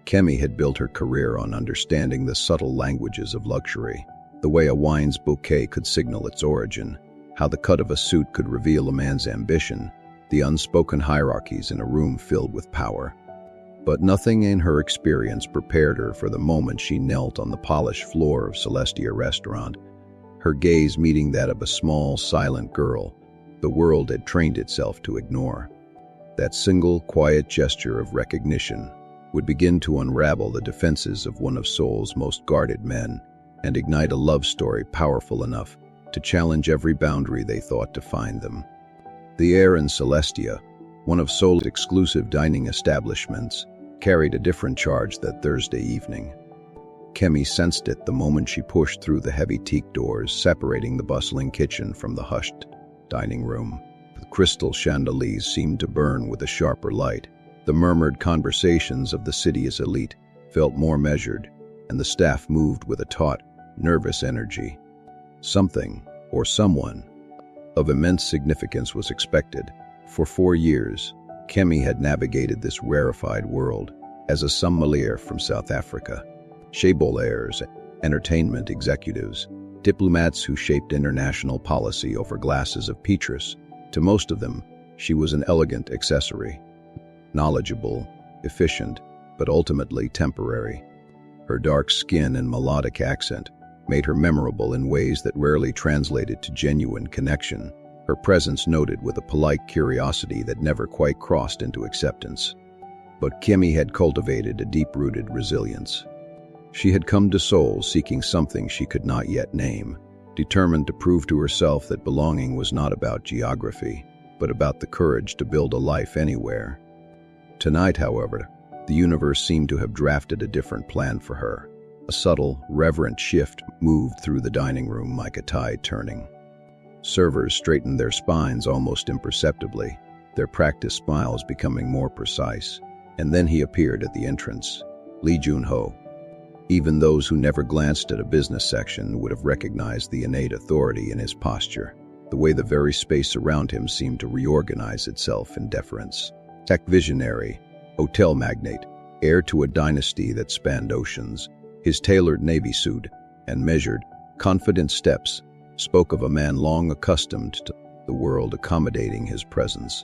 Kemi had built her career on understanding the subtle languages of luxury, the way a wine's bouquet could signal its origin, how the cut of a suit could reveal a man's ambition, the unspoken hierarchies in a room filled with power. But nothing in her experience prepared her for the moment she knelt on the polished floor of Celestia restaurant, her gaze meeting that of a small, silent girl the world had trained itself to ignore. That single, quiet gesture of recognition would begin to unravel the defenses of one of Seoul's most guarded men and ignite a love story powerful enough to challenge every boundary they thought defined them. The air in Celestia, one of Seoul's exclusive dining establishments, carried a different charge that Thursday evening. Kemi sensed it the moment she pushed through the heavy teak doors separating the bustling kitchen from the hushed dining room. The crystal chandeliers seemed to burn with a sharper light. The murmured conversations of the city's elite felt more measured, and the staff moved with a taut, nervous energy. Something, or someone, of immense significance was expected. For 4 years, Kemi had navigated this rarefied world as a sommelier from South Africa. Chevaliers, entertainment executives, diplomats who shaped international policy over glasses of Petrus. To most of them, she was an elegant accessory. Knowledgeable, efficient, but ultimately temporary. Her dark skin and melodic accent made her memorable in ways that rarely translated to genuine connection, her presence noted with a polite curiosity that never quite crossed into acceptance. But Kemi had cultivated a deep-rooted resilience. She had come to Seoul seeking something she could not yet name, determined to prove to herself that belonging was not about geography, but about the courage to build a life anywhere. Tonight, however, the universe seemed to have drafted a different plan for her. A subtle, reverent shift moved through the dining room like a tide turning. Servers straightened their spines almost imperceptibly, their practiced smiles becoming more precise. And then he appeared at the entrance, Lee Joon-Ho. Even those who never glanced at a business section would have recognized the innate authority in his posture, the way the very space around him seemed to reorganize itself in deference. Tech visionary, hotel magnate, heir to a dynasty that spanned oceans, his tailored navy suit and measured, confident steps spoke of a man long accustomed to the world accommodating his presence.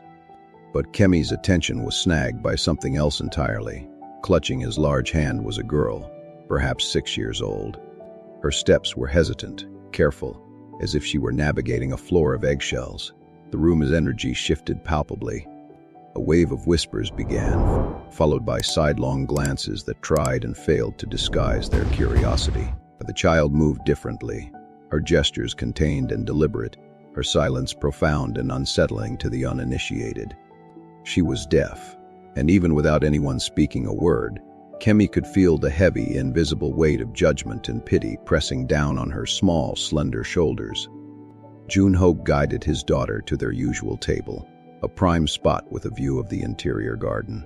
But Kemi's attention was snagged by something else entirely. Clutching his large hand was a girl, perhaps 6 years old. Her steps were hesitant, careful, as if she were navigating a floor of eggshells. The room's energy shifted palpably. A wave of whispers began, followed by sidelong glances that tried and failed to disguise their curiosity. The child moved differently, her gestures contained and deliberate, her silence profound and unsettling to the uninitiated. She was deaf, and even without anyone speaking a word, Kemi could feel the heavy, invisible weight of judgment and pity pressing down on her small, slender shoulders. Joon-Ho guided his daughter to their usual table, a prime spot with a view of the interior garden.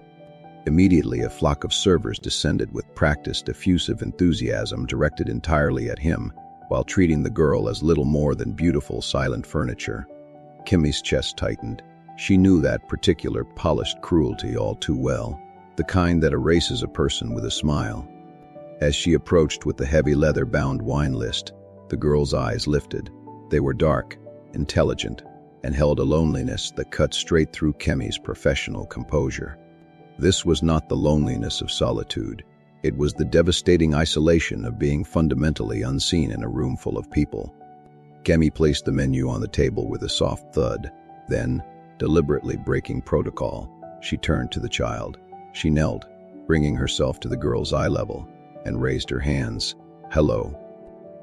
Immediately, a flock of servers descended with practiced, effusive enthusiasm directed entirely at him, while treating the girl as little more than beautiful, silent furniture. Kemi's chest tightened. She knew that particular polished cruelty all too well, the kind that erases a person with a smile. As she approached with the heavy leather-bound wine list, the girl's eyes lifted. They were dark, intelligent, and held a loneliness that cut straight through Kemi's professional composure. This was not the loneliness of solitude. It was the devastating isolation of being fundamentally unseen in a room full of people. Kemi placed the menu on the table with a soft thud. Then, deliberately breaking protocol, she turned to the child. She knelt, bringing herself to the girl's eye level, and raised her hands. "Hello.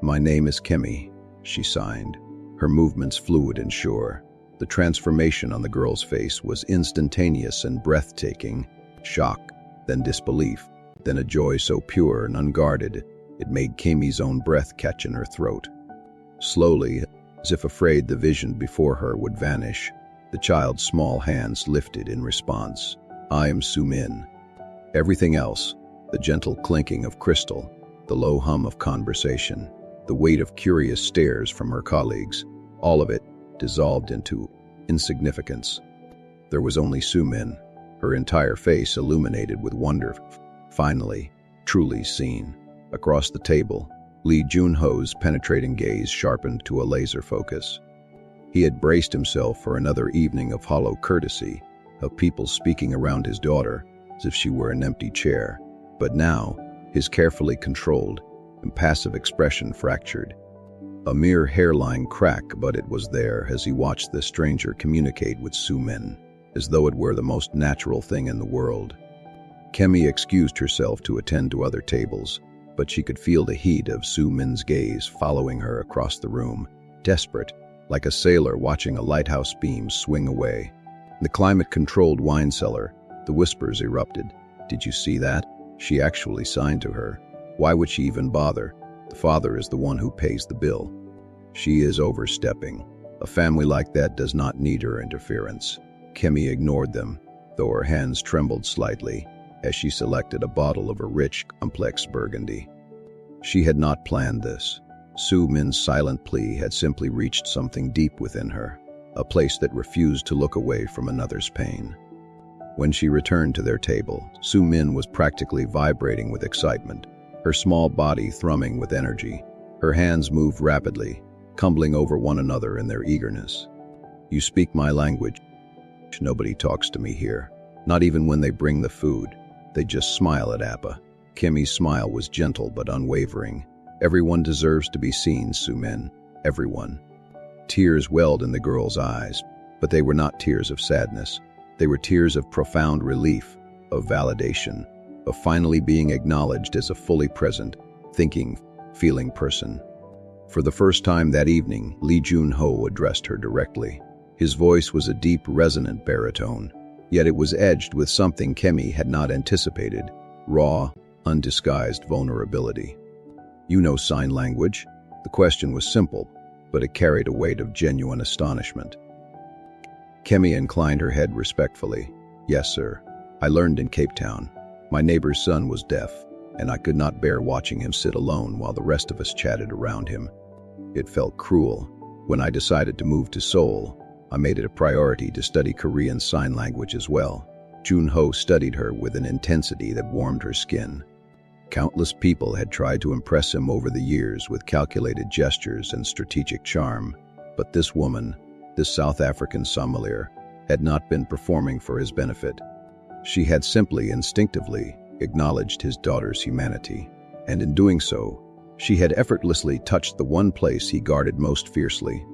My name is Kemi," she signed, her movements fluid and sure. The transformation on the girl's face was instantaneous and breathtaking. Shock, then disbelief, then a joy so pure and unguarded it made Kemi's own breath catch in her throat. Slowly, as if afraid the vision before her would vanish, the child's small hands lifted in response. "I am Sumin." Everything else, the gentle clinking of crystal, the low hum of conversation, the weight of curious stares from her colleagues, all of it dissolved into insignificance. There was only Sumin, her entire face illuminated with wonder, Finally, truly seen. Across the table, Lee Joon-Ho's penetrating gaze sharpened to a laser focus. He had braced himself for another evening of hollow courtesy, of people speaking around his daughter as if she were an empty chair. But now, his carefully controlled, impassive expression fractured. A mere hairline crack, but it was there as he watched the stranger communicate with Soo-min, as though it were the most natural thing in the world. Kemi excused herself to attend to other tables, but she could feel the heat of Soo-min's gaze following her across the room, desperate, like a sailor watching a lighthouse beam swing away. In the climate-controlled wine cellar, the whispers erupted. "Did you see that? She actually signed to her. Why would she even bother? The father is the one who pays the bill. She is overstepping. A family like that does not need her interference." Kemi ignored them, though her hands trembled slightly as she selected a bottle of a rich, complex burgundy. She had not planned this. Soo-min's silent plea had simply reached something deep within her, a place that refused to look away from another's pain. When she returned to their table, Soo-min was practically vibrating with excitement, her small body thrumming with energy. Her hands moved rapidly, tumbling over one another in their eagerness. "You speak my language. Nobody talks to me here. Not even when they bring the food. They just smile at Appa." Kemi's smile was gentle but unwavering. "Everyone deserves to be seen, Soo-min. Everyone." Tears welled in the girl's eyes, but they were not tears of sadness. They were tears of profound relief, of validation, of finally being acknowledged as a fully present, thinking, feeling person. For the first time that evening, Lee Joon-Ho addressed her directly. His voice was a deep, resonant baritone, yet it was edged with something Kemi had not anticipated: raw, undisguised vulnerability. "You know sign language?" The question was simple, but it carried a weight of genuine astonishment. Kemi inclined her head respectfully. "Yes, sir. I learned in Cape Town. My neighbor's son was deaf, and I could not bear watching him sit alone while the rest of us chatted around him. It felt cruel. When I decided to move to Seoul, I made it a priority to study Korean Sign Language as well." Joon-Ho studied her with an intensity that warmed her skin. Countless people had tried to impress him over the years with calculated gestures and strategic charm, but this woman, this South African sommelier, had not been performing for his benefit. She had simply instinctively acknowledged his daughter's humanity, and in doing so, she had effortlessly touched the one place he guarded most fiercely.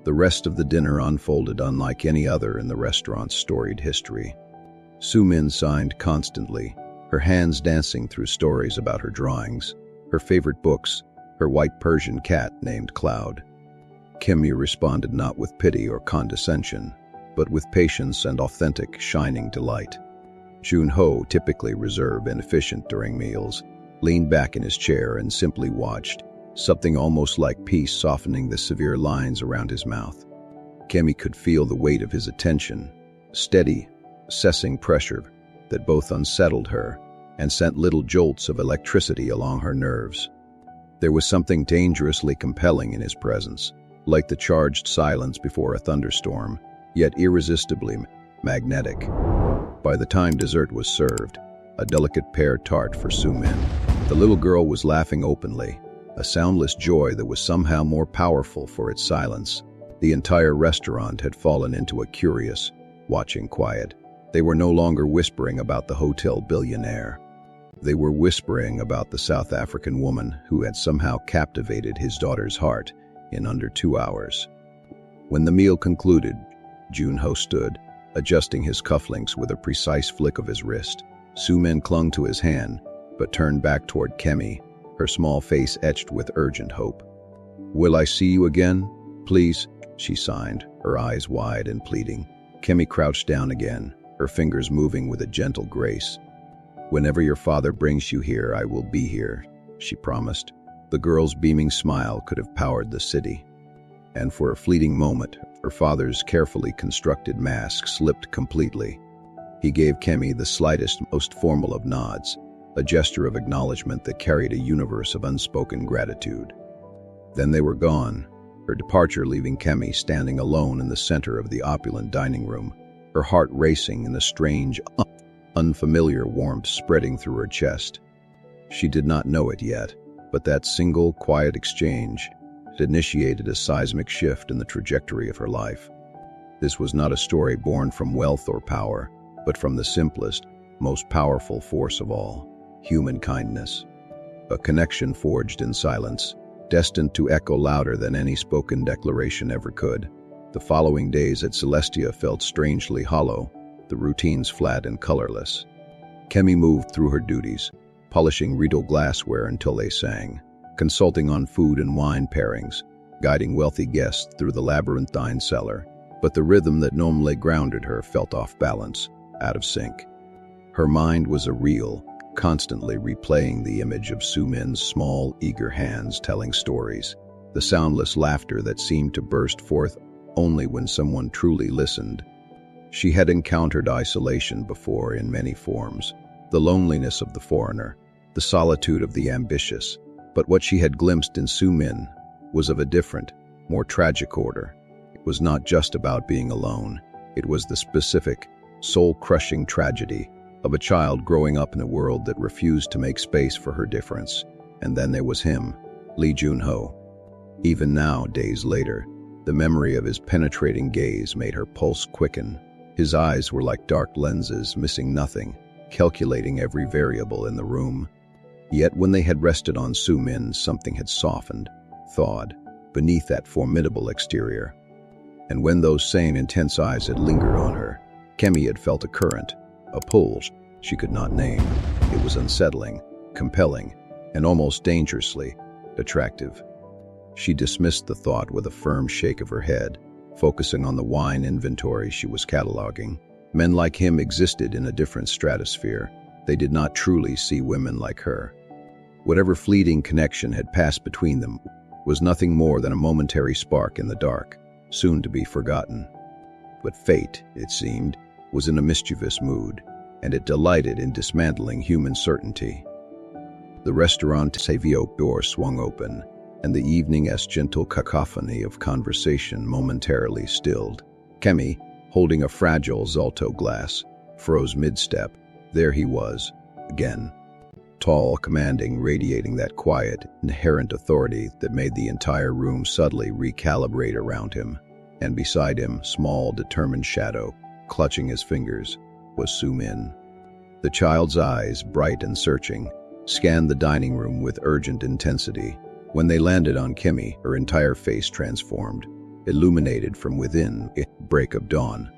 The rest of the dinner unfolded unlike any other in the restaurant's storied history. Soo-min signed constantly, her hands dancing through stories about her drawings, her favorite books, her white Persian cat named Cloud. Kemi responded not with pity or condescension, but with patience and authentic, shining delight. Joon-Ho, typically reserved and efficient during meals, leaned back in his chair and simply watched, something almost like peace softening the severe lines around his mouth. Kemi could feel the weight of his attention, steady, assessing pressure that both unsettled her and sent little jolts of electricity along her nerves. There was something dangerously compelling in his presence, like the charged silence before a thunderstorm, yet irresistibly magnetic. By the time dessert was served, a delicate pear tart for Soo-min, the little girl was laughing openly, a soundless joy that was somehow more powerful for its silence. The entire restaurant had fallen into a curious, watching quiet. They were no longer whispering about the hotel billionaire. They were whispering about the South African woman who had somehow captivated his daughter's heart in under 2 hours. When the meal concluded, Joon-Ho stood, adjusting his cufflinks with a precise flick of his wrist. Soo-min clung to his hand, but turned back toward Kemi, her small face etched with urgent hope. "Will I see you again, please?" she signed, her eyes wide and pleading. Kemi crouched down again, her fingers moving with a gentle grace. "Whenever your father brings you here, I will be here," she promised. The girl's beaming smile could have powered the city. And for a fleeting moment, her father's carefully constructed mask slipped completely. He gave Kemi the slightest, most formal of nods, a gesture of acknowledgement that carried a universe of unspoken gratitude. Then they were gone, her departure leaving Kemi standing alone in the center of the opulent dining room, her heart racing in a strange, unfamiliar warmth spreading through her chest. She did not know it yet, but that single, quiet exchange had initiated a seismic shift in the trajectory of her life. This was not a story born from wealth or power, but from the simplest, most powerful force of all, human kindness. A connection forged in silence, destined to echo louder than any spoken declaration ever could. The following days at Celestia felt strangely hollow, the routines flat and colorless. Kemi moved through her duties, polishing Riedel glassware until they sang, consulting on food and wine pairings, guiding wealthy guests through the labyrinthine cellar. But the rhythm that normally grounded her felt off balance, out of sync. Her mind was a reel, constantly replaying the image of Soo-min's small, eager hands telling stories, the soundless laughter that seemed to burst forth only when someone truly listened. She had encountered isolation before in many forms, the loneliness of the foreigner, the solitude of the ambitious, but what she had glimpsed in Soo-min was of a different, more tragic order. It was not just about being alone. It was the specific, soul-crushing tragedy of a child growing up in a world that refused to make space for her difference. And then there was him, Lee Joon-Ho. Even now, days later, the memory of his penetrating gaze made her pulse quicken. His eyes were like dark lenses, missing nothing, calculating every variable in the room. Yet when they had rested on Soo-min, something had softened, thawed, beneath that formidable exterior. And when those same intense eyes had lingered on her, Kemi had felt a current, a pull she could not name. It was unsettling, compelling, and almost dangerously attractive. She dismissed the thought with a firm shake of her head, focusing on the wine inventory she was cataloging. Men like him existed in a different stratosphere. They did not truly see women like her. Whatever fleeting connection had passed between them was nothing more than a momentary spark in the dark, soon to be forgotten. But fate, it seemed, was in a mischievous mood, and it delighted in dismantling human certainty. The restaurant Savio door swung open, and the evening's gentle cacophony of conversation momentarily stilled. Kemi, holding a fragile Zolto glass, froze mid-step. There he was, again. Tall, commanding, radiating that quiet, inherent authority that made the entire room subtly recalibrate around him. And beside him, small, determined shadow, clutching his fingers, was Soo-min. The child's eyes, bright and searching, scanned the dining room with urgent intensity. When they landed on Kemi, her entire face transformed, illuminated from within at break of dawn.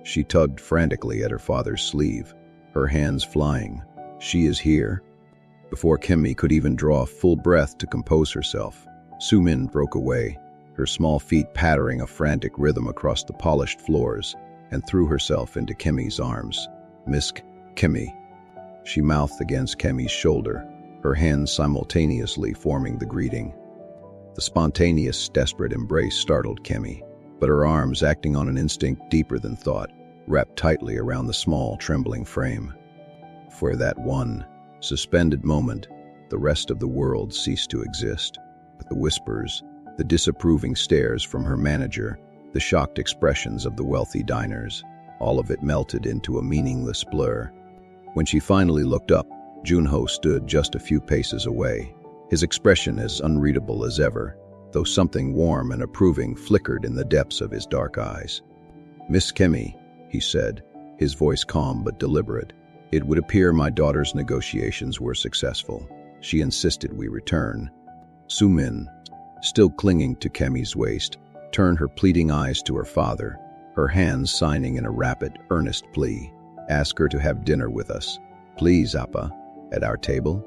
She tugged frantically at her father's sleeve, her hands flying. "She is here?" Before Kemi could even draw a full breath to compose herself, Soo-min broke away, her small feet pattering a frantic rhythm across the polished floors, and threw herself into Kemi's arms. "Miss Kemi," she mouthed against Kemi's shoulder, her hands simultaneously forming the greeting. The spontaneous, desperate embrace startled Kemi, but her arms, acting on an instinct deeper than thought, wrapped tightly around the small, trembling frame. For that one, suspended moment, the rest of the world ceased to exist. The whispers, the disapproving stares from her manager, the shocked expressions of the wealthy diners, all of it melted into a meaningless blur. When she finally looked up, Joon-Ho stood just a few paces away, his expression as unreadable as ever, though something warm and approving flickered in the depths of his dark eyes. "Miss Kemi," he said, his voice calm but deliberate, "it would appear my daughter's negotiations were successful. She insisted we return." Soo-min, still clinging to Kemi's waist, turned her pleading eyes to her father, her hands signing in a rapid, earnest plea. "Ask her to have dinner with us. Please, Appa, at our table."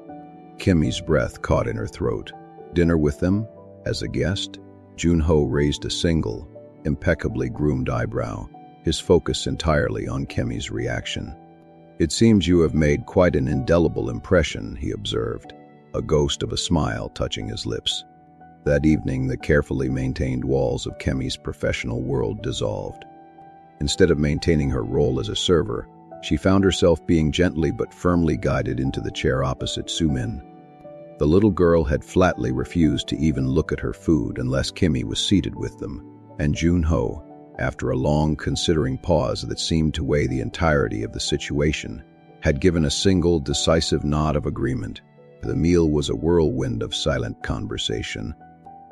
Kemi's breath caught in her throat. Dinner with them? As a guest? Joon-Ho raised a single, impeccably groomed eyebrow, his focus entirely on Kemi's reaction. "It seems you have made quite an indelible impression," he observed, a ghost of a smile touching his lips. That evening, the carefully maintained walls of Kemi's professional world dissolved. Instead of maintaining her role as a server, she found herself being gently but firmly guided into the chair opposite Soo-min. The little girl had flatly refused to even look at her food unless Kemi was seated with them, and Joon-Ho, after a long considering pause that seemed to weigh the entirety of the situation, had given a single, decisive nod of agreement. The meal was a whirlwind of silent conversation.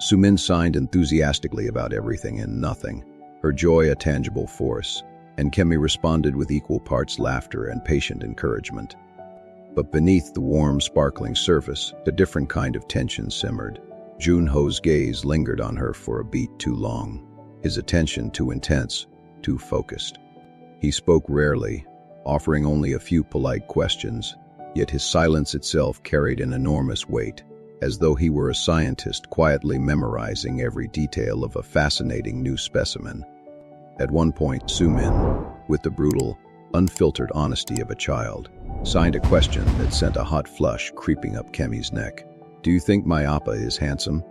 Sumin signed enthusiastically about everything and nothing, her joy a tangible force, and Kemi responded with equal parts laughter and patient encouragement. But beneath the warm, sparkling surface, a different kind of tension simmered. Joon-Ho's gaze lingered on her for a beat too long, his attention too intense, too focused. He spoke rarely, offering only a few polite questions, yet his silence itself carried an enormous weight, as though he were a scientist quietly memorizing every detail of a fascinating new specimen. At one point, Sumin, with the brutal, unfiltered honesty of a child, signed a question that sent a hot flush creeping up Kemi's neck. "Do you think my Appa is handsome?"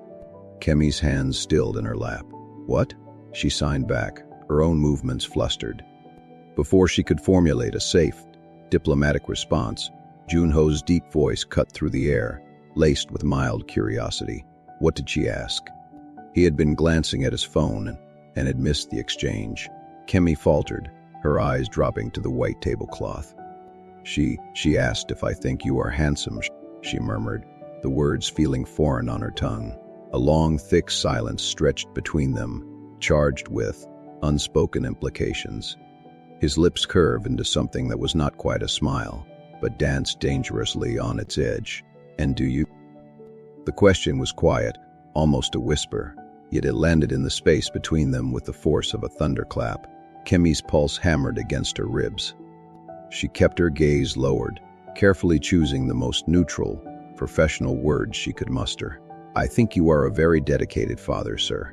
Kemi's hands stilled in her lap. "What?" She signed back, her own movements flustered. Before she could formulate a safe, diplomatic response, Joon-Ho's deep voice cut through the air, laced with mild curiosity. What did she ask? He had been glancing at his phone and had missed the exchange. Kemi faltered, her eyes dropping to the white tablecloth. She asked if I think you are handsome," she murmured, the words feeling foreign on her tongue. A long, thick silence stretched between them, charged with unspoken implications. His lips curved into something that was not quite a smile, but danced dangerously on its edge. "And do you?" The question was quiet, almost a whisper, yet it landed in the space between them with the force of a thunderclap. Kemi's pulse hammered against her ribs. She kept her gaze lowered, carefully choosing the most neutral, professional words she could muster. "I think you are a very dedicated father, sir."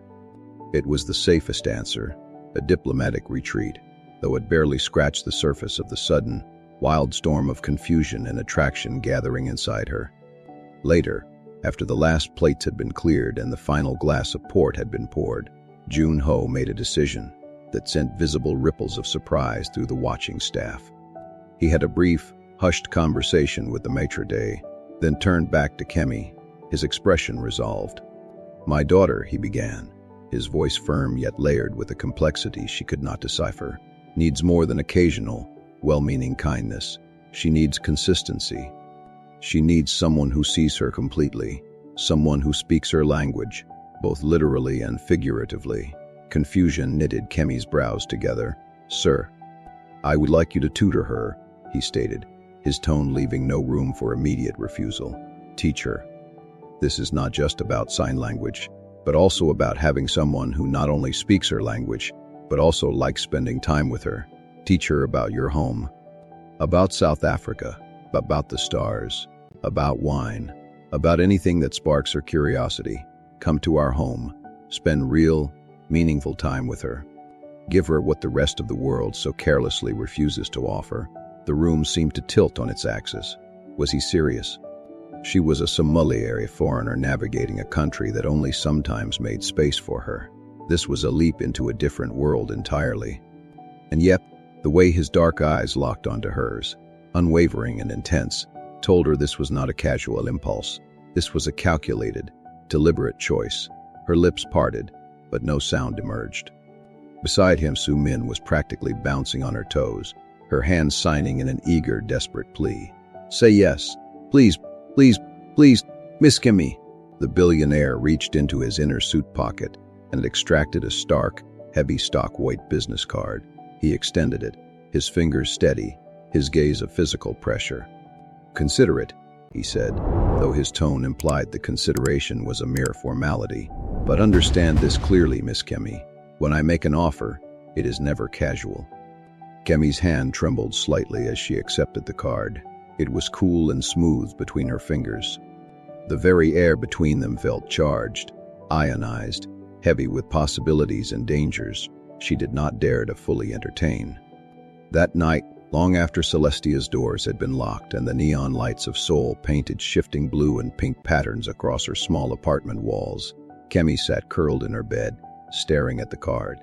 It was the safest answer, a diplomatic retreat, though it barely scratched the surface of the sudden, wild storm of confusion and attraction gathering inside her. Later, after the last plates had been cleared and the final glass of port had been poured, Joon-Ho made a decision that sent visible ripples of surprise through the watching staff. He had a brief, hushed conversation with the maitre d', then turned back to Kemi, his expression resolved. "My daughter," he began, his voice firm yet layered with a complexity she could not decipher, "needs more than occasional, well-meaning kindness. She needs consistency. She needs someone who sees her completely, someone who speaks her language, both literally and figuratively." Confusion knitted Kemi's brows together. "Sir, I would like you to tutor her," he stated, his tone leaving no room for immediate refusal. "Teach her. This is not just about sign language, but also about having someone who not only speaks her language, but also likes spending time with her. Teach her about your home, about South Africa, about the stars, about wine, about anything that sparks her curiosity. Come to our home, spend real, meaningful time with her. Give her what the rest of the world so carelessly refuses to offer." The room seemed to tilt on its axis. Was he serious? She was a sommelier, a foreigner navigating a country that only sometimes made space for her. This was a leap into a different world entirely. And yet, the way his dark eyes locked onto hers, unwavering and intense, told her this was not a casual impulse. This was a calculated, deliberate choice. Her lips parted, but no sound emerged. Beside him, Sumin was practically bouncing on her toes, her hands signing in an eager, desperate plea. "Say yes. Please, please, please, Miss Kemi." The billionaire reached into his inner suit pocket and extracted a stark, heavy stock white business card. He extended it, his fingers steady, his gaze of physical pressure. "Consider it," he said, though his tone implied the consideration was a mere formality. "But understand this clearly, Miss Kemi. When I make an offer, it is never casual." Kemi's hand trembled slightly as she accepted the card. It was cool and smooth between her fingers. The very air between them felt charged, ionized, heavy with possibilities and dangers she did not dare to fully entertain. That night, long after Celestia's doors had been locked and the neon lights of Seoul painted shifting blue and pink patterns across her small apartment walls, Kemi sat curled in her bed, staring at the card.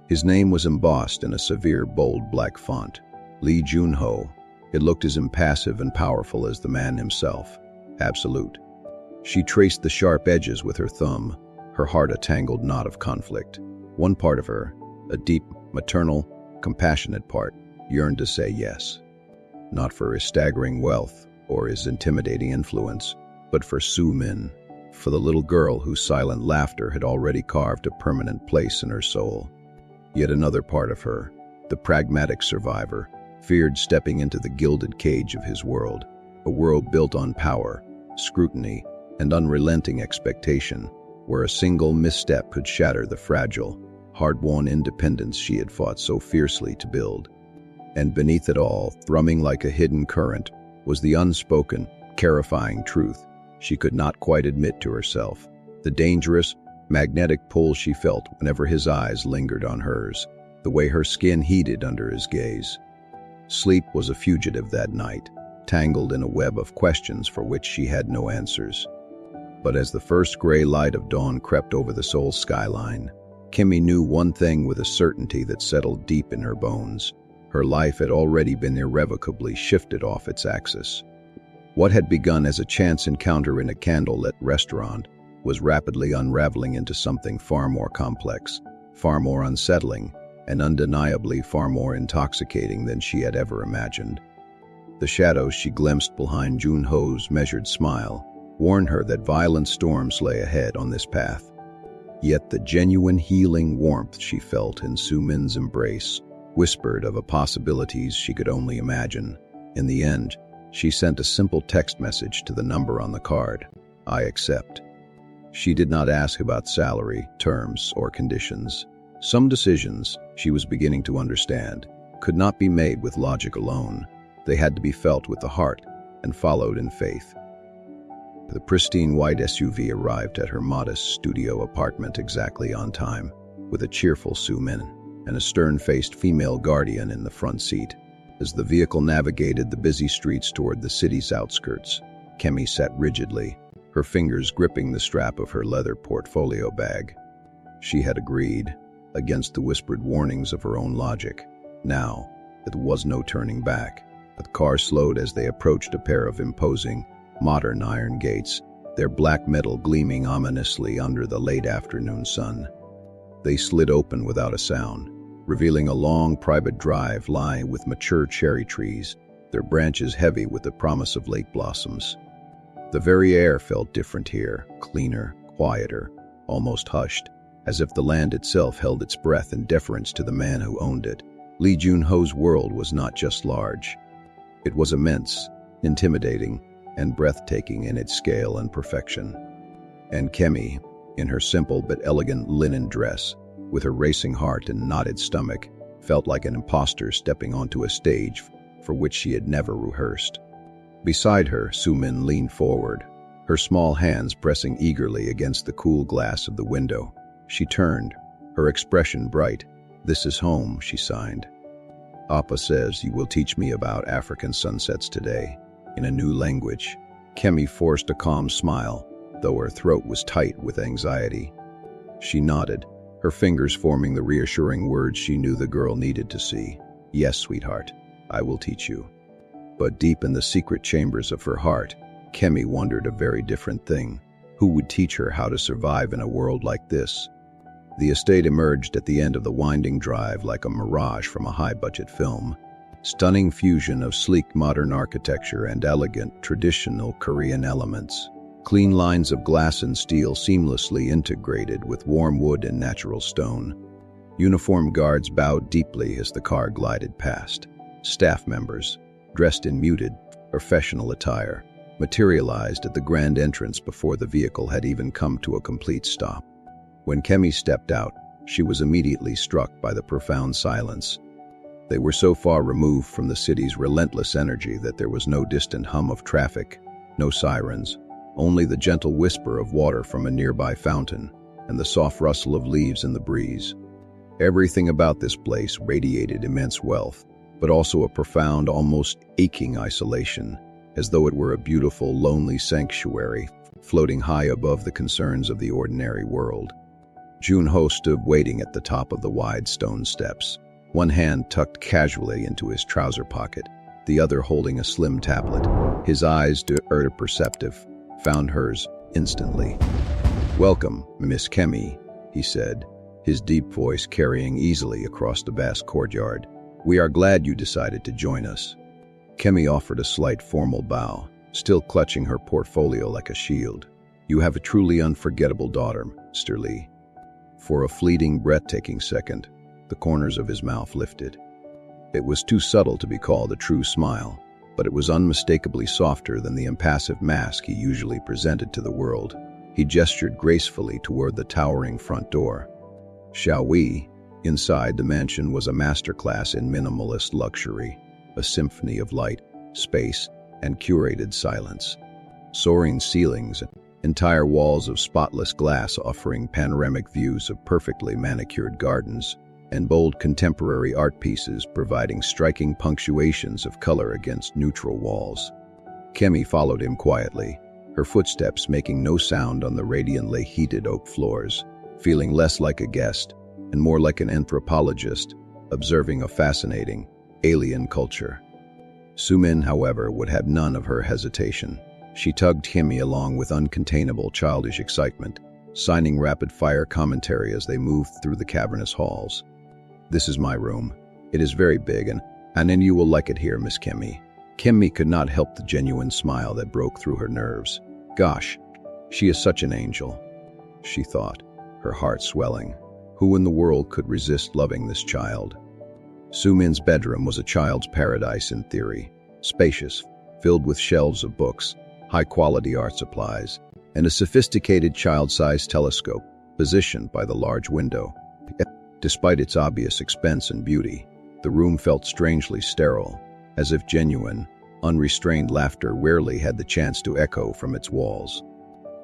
His name was embossed in a severe, bold black font, Lee Joon-Ho. It looked as impassive and powerful as the man himself. Absolute. She traced the sharp edges with her thumb, her heart a tangled knot of conflict. One part of her, a deep, maternal, compassionate part, yearned to say yes. not for his staggering wealth or his intimidating influence, but for Soo-min, for the little girl whose silent laughter had already carved a permanent place in her soul. Yet another part of her, the pragmatic survivor, feared stepping into the gilded cage of his world, a world built on power, scrutiny, and unrelenting expectation, where a single misstep could shatter the fragile, hard-won independence she had fought so fiercely to build. And beneath it all, thrumming like a hidden current, was the unspoken, terrifying truth she could not quite admit to herself, the dangerous, magnetic pull she felt whenever his eyes lingered on hers, the way her skin heated under his gaze. Sleep was a fugitive that night, tangled in a web of questions for which she had no answers. But as the first gray light of dawn crept over the Seoul skyline, Kemi knew one thing with a certainty that settled deep in her bones. Her life had already been irrevocably shifted off its axis. What had begun as a chance encounter in a candlelit restaurant was rapidly unraveling into something far more complex, far more unsettling, and undeniably far more intoxicating than she had ever imagined. The shadows she glimpsed behind Joon-Ho's measured smile warned her that violent storms lay ahead on this path. Yet the genuine healing warmth she felt in Soo-min's embrace whispered of possibilities she could only imagine. In the end, she sent a simple text message to the number on the card: "I accept." She did not ask about salary, terms, or conditions. Some decisions, she was beginning to understand, could not be made with logic alone. They had to be felt with the heart and followed in faith. The pristine white SUV arrived at her modest studio apartment exactly on time, with a cheerful Soo-min and a stern-faced female guardian in the front seat. As the vehicle navigated the busy streets toward the city's outskirts, Kemi sat rigidly, her fingers gripping the strap of her leather portfolio bag. She had agreed, against the whispered warnings of her own logic. Now, there was no turning back. The car slowed as they approached a pair of imposing, modern iron gates, their black metal gleaming ominously under the late afternoon sun. They slid open without a sound, revealing a long private drive lined with mature cherry trees, their branches heavy with the promise of late blossoms. The very air felt different here, cleaner, quieter, almost hushed, as if the land itself held its breath in deference to the man who owned it. Lee Joon-Ho's world was not just large. It was immense, intimidating, and breathtaking in its scale and perfection. And Kemi, in her simple but elegant linen dress, with her racing heart and knotted stomach, felt like an imposter stepping onto a stage for which she had never rehearsed. Beside her, Soo-min leaned forward, her small hands pressing eagerly against the cool glass of the window. She turned, her expression bright. "This is home," she signed. "Appa says you will teach me about African sunsets today, in a new language." Kemi forced a calm smile, though her throat was tight with anxiety. She nodded, her fingers forming the reassuring words she knew the girl needed to see. "Yes, sweetheart, I will teach you." But deep in the secret chambers of her heart, Kemi wondered a very different thing. Who would teach her how to survive in a world like this? The estate emerged at the end of the winding drive like a mirage from a high-budget film. Stunning fusion of sleek modern architecture and elegant, traditional Korean elements. Clean lines of glass and steel seamlessly integrated with warm wood and natural stone. Uniformed guards bowed deeply as the car glided past. Staff members, dressed in muted, professional attire, materialized at the grand entrance before the vehicle had even come to a complete stop. When Kemi stepped out, she was immediately struck by the profound silence. They were so far removed from the city's relentless energy that there was no distant hum of traffic, no sirens, only the gentle whisper of water from a nearby fountain and the soft rustle of leaves in the breeze. Everything about this place radiated immense wealth, but also a profound, almost aching isolation, as though it were a beautiful, lonely sanctuary floating high above the concerns of the ordinary world. Joon-Ho stood waiting at the top of the wide stone steps, one hand tucked casually into his trouser pocket, the other holding a slim tablet. His eyes, perceptive, found hers instantly. "Welcome, Miss Kemi," he said, his deep voice carrying easily across the vast courtyard. "We are glad you decided to join us." Kemi offered a slight formal bow, still clutching her portfolio like a shield. "You have a truly unforgettable daughter, Mr. Lee." For a fleeting, breathtaking second, the corners of his mouth lifted. It was too subtle to be called a true smile, but it was unmistakably softer than the impassive mask he usually presented to the world. He gestured gracefully toward the towering front door. "Shall we?" Inside the mansion was a masterclass in minimalist luxury, a symphony of light, space, and curated silence. Soaring ceilings, entire walls of spotless glass offering panoramic views of perfectly manicured gardens, and bold contemporary art pieces providing striking punctuations of color against neutral walls. Kemi followed him quietly, her footsteps making no sound on the radiantly heated oak floors, feeling less like a guest and more like an anthropologist observing a fascinating, alien culture. Sumin, however, would have none of her hesitation. She tugged Kemi along with uncontainable childish excitement, signing rapid-fire commentary as they moved through the cavernous halls. "This is my room. It is very big, and then you will like it here, Miss Kemi." Kemi could not help the genuine smile that broke through her nerves. "Gosh, she is such an angel," she thought, her heart swelling. Who in the world could resist loving this child? Sumin's bedroom was a child's paradise in theory, spacious, filled with shelves of books, high-quality art supplies, and a sophisticated child-sized telescope positioned by the large window. Despite its obvious expense and beauty, the room felt strangely sterile, as if genuine, unrestrained laughter rarely had the chance to echo from its walls.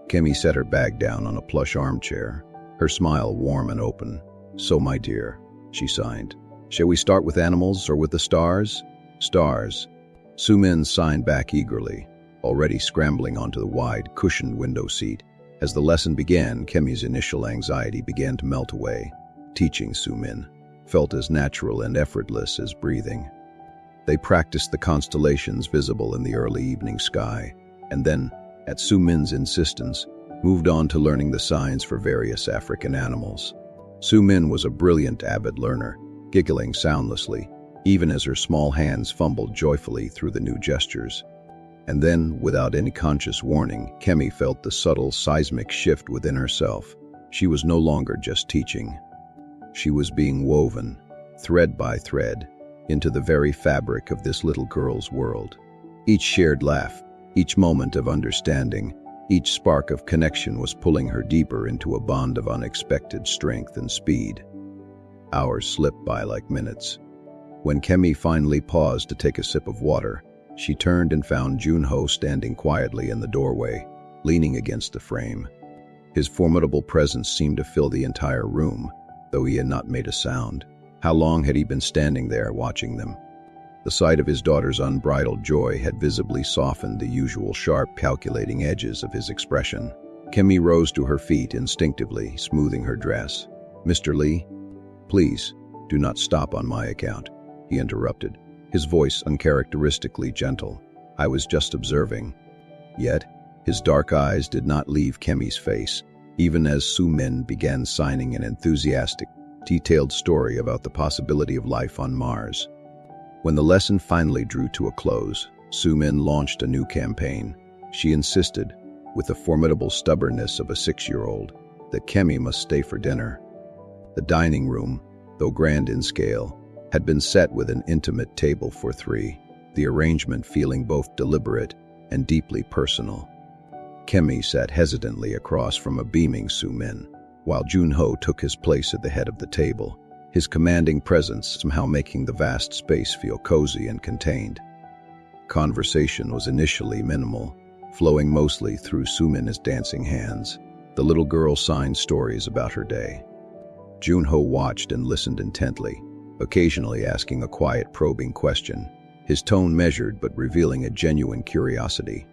Kemi set her bag down on a plush armchair, her smile warm and open. "So, my dear," she signed, "shall we start with animals or with the stars?" "Stars." Sumin signed back eagerly, already scrambling onto the wide, cushioned window seat. As the lesson began, Kemi's initial anxiety began to melt away. Teaching Sumin felt as natural and effortless as breathing. They practiced the constellations visible in the early evening sky, and then, at Sumin's insistence, moved on to learning the signs for various African animals. Sumin was a brilliant avid learner, giggling soundlessly, even as her small hands fumbled joyfully through the new gestures. And then, without any conscious warning, Kemi felt the subtle seismic shift within herself. She was no longer just teaching. She was being woven, thread by thread, into the very fabric of this little girl's world. Each shared laugh, each moment of understanding, each spark of connection was pulling her deeper into a bond of unexpected strength and speed. Hours slipped by like minutes. When Kemi finally paused to take a sip of water, she turned and found Joon-Ho standing quietly in the doorway, leaning against the frame. His formidable presence seemed to fill the entire room, though he had not made a sound. How long had he been standing there watching them? The sight of his daughter's unbridled joy had visibly softened the usual sharp, calculating edges of his expression. Kemi rose to her feet instinctively, smoothing her dress. "Mr. Lee, please, do not stop on my account," he interrupted, his voice uncharacteristically gentle. "I was just observing." Yet, his dark eyes did not leave Kemi's face, even as Sumin began signing an enthusiastic, detailed story about the possibility of life on Mars. When the lesson finally drew to a close, Sumin launched a new campaign. She insisted, with the formidable stubbornness of a 6-year-old, that Kemi must stay for dinner. The dining room, though grand in scale, had been set with an intimate table for 3, the arrangement feeling both deliberate and deeply personal. Kemi sat hesitantly across from a beaming Sumin, while Joon-Ho took his place at the head of the table, his commanding presence somehow making the vast space feel cozy and contained. Conversation was initially minimal, flowing mostly through Sumin's dancing hands. The little girl signed stories about her day. Joon-Ho watched and listened intently, occasionally asking a quiet, probing question, his tone measured but revealing a genuine curiosity.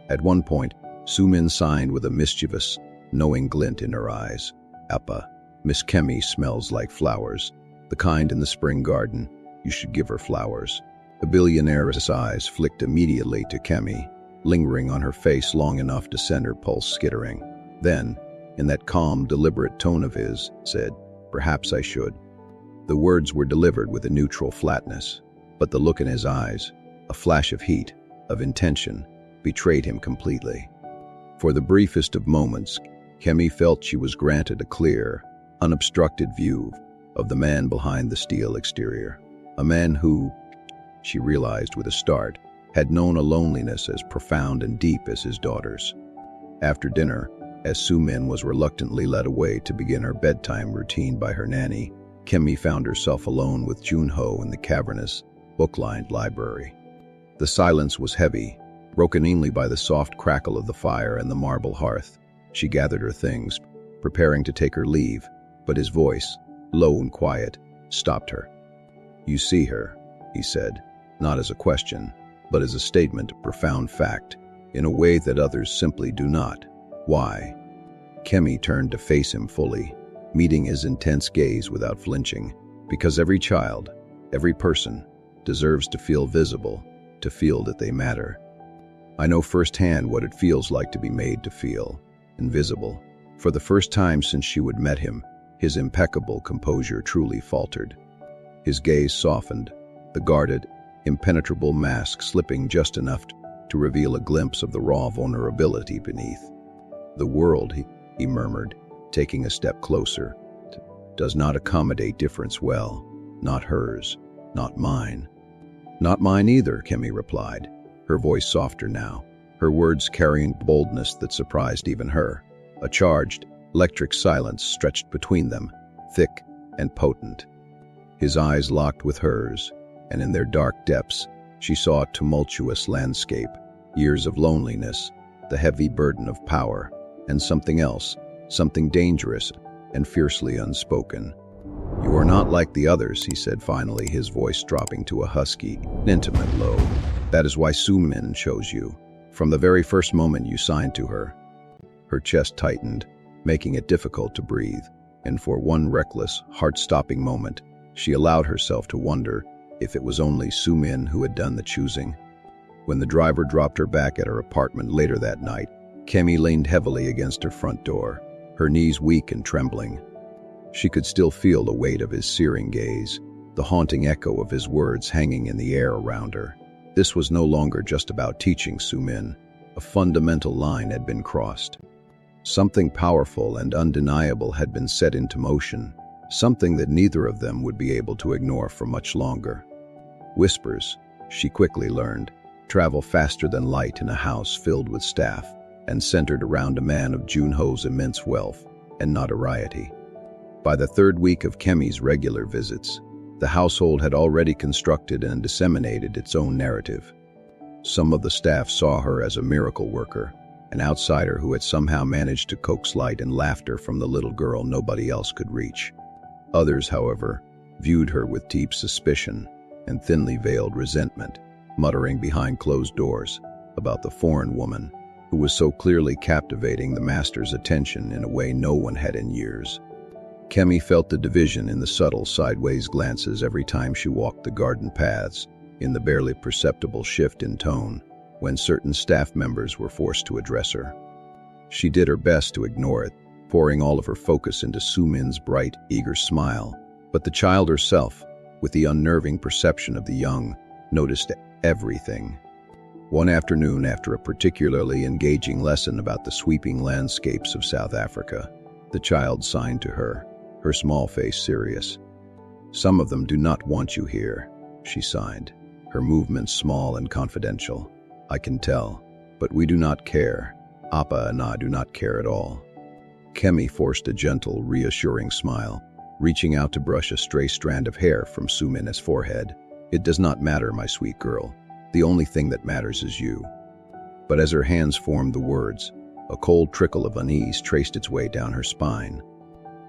At one point, Sumin signed with a mischievous, knowing glint in her eyes. "Appa, Miss Kemi smells like flowers. The kind in the spring garden. You should give her flowers." The billionaire's eyes flicked immediately to Kemi, lingering on her face long enough to send her pulse skittering. Then, in that calm, deliberate tone of his, said, "Perhaps I should." The words were delivered with a neutral flatness, but the look in his eyes, A flash of heat, of intention, betrayed him completely. For the briefest of moments, Kemi felt she was granted a clear, unobstructed view of the man behind the steel exterior. A man who, she realized with a start, had known a loneliness as profound and deep as his daughter's. After dinner, as Soo-min was reluctantly led away to begin her bedtime routine by her nanny, Kemi found herself alone with Joon-Ho in the cavernous, book-lined library. The silence was heavy, broken only by the soft crackle of the fire and the marble hearth. She gathered her things, preparing to take her leave, but his voice, low and quiet, stopped her. "You see her," he said, not as a question, but as a statement of profound fact, in a way that others simply do not. "Why?" Kemi turned to face him fully, meeting his intense gaze without flinching. "Because every child, every person, deserves to feel visible, to feel that they matter. I know firsthand what it feels like to be made to feel invisible." For the first time since she had met him, his impeccable composure truly faltered. His gaze softened, the guarded, impenetrable mask slipping just enough to reveal a glimpse of the raw vulnerability beneath. "The world," he murmured, taking a step closer, "does not accommodate difference well. Not hers, not mine." "Not mine either," Kemi replied, her voice softer now, her words carrying boldness that surprised even her. A charged, electric silence stretched between them, thick and potent. His eyes locked with hers, and in their dark depths, she saw a tumultuous landscape, years of loneliness, the heavy burden of power, and something else, something dangerous and fiercely unspoken. "You are not like the others," he said finally, his voice dropping to a husky, intimate low. "That is why Soo-min chose you. From the very first moment you signed to her." Her chest tightened, making it difficult to breathe, and for one reckless, heart-stopping moment, she allowed herself to wonder if it was only Soo-min who had done the choosing. When the driver dropped her back at her apartment later that night, Kemi leaned heavily against her front door, her knees weak and trembling. She could still feel the weight of his searing gaze, the haunting echo of his words hanging in the air around her. This was no longer just about teaching Soo-min. A fundamental line had been crossed. Something powerful and undeniable had been set into motion, something that neither of them would be able to ignore for much longer. Whispers, she quickly learned, travel faster than light in a house filled with staff and centered around a man of Joon-Ho's immense wealth and notoriety. By the third week of Kemi's regular visits, the household had already constructed and disseminated its own narrative. Some of the staff saw her as a miracle worker, an outsider who had somehow managed to coax light and laughter from the little girl nobody else could reach. Others, however, viewed her with deep suspicion and thinly veiled resentment, muttering behind closed doors about the foreign woman who was so clearly captivating the master's attention in a way no one had in years. Kemi felt the division in the subtle sideways glances every time she walked the garden paths, in the barely perceptible shift in tone when certain staff members were forced to address her. She did her best to ignore it, pouring all of her focus into Soo-min's bright, eager smile. But the child herself, with the unnerving perception of the young, noticed everything. One afternoon, after a particularly engaging lesson about the sweeping landscapes of South Africa, the child signed to her, her small face serious. "Some of them do not want you here," she signed, her movements small and confidential. "I can tell, but we do not care. Appa and I do not care at all." Kemi forced a gentle, reassuring smile, reaching out to brush a stray strand of hair from Soo-min's forehead. "It does not matter, my sweet girl. The only thing that matters is you." But as her hands formed the words, a cold trickle of unease traced its way down her spine.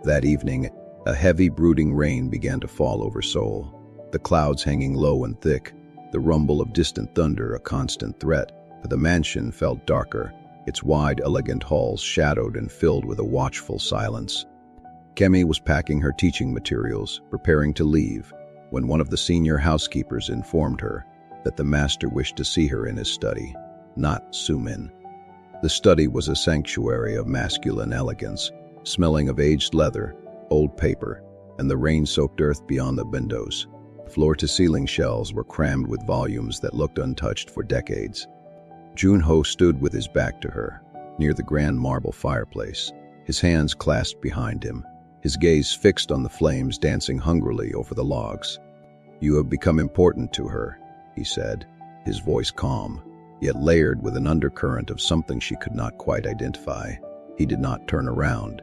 That evening, a heavy, brooding rain began to fall over Seoul, the clouds hanging low and thick, the rumble of distant thunder a constant threat. But the mansion felt darker, its wide, elegant halls shadowed and filled with a watchful silence. Kemi was packing her teaching materials, preparing to leave, when one of the senior housekeepers informed her that the master wished to see her in his study, not Soo-min. The study was a sanctuary of masculine elegance, smelling of aged leather, old paper, and the rain-soaked earth beyond the windows. Floor-to-ceiling shelves were crammed with volumes that looked untouched for decades. Joon-Ho stood with his back to her, near the grand marble fireplace, his hands clasped behind him, his gaze fixed on the flames dancing hungrily over the logs. "You have become important to her," he said, his voice calm, yet layered with an undercurrent of something she could not quite identify. He did not turn around.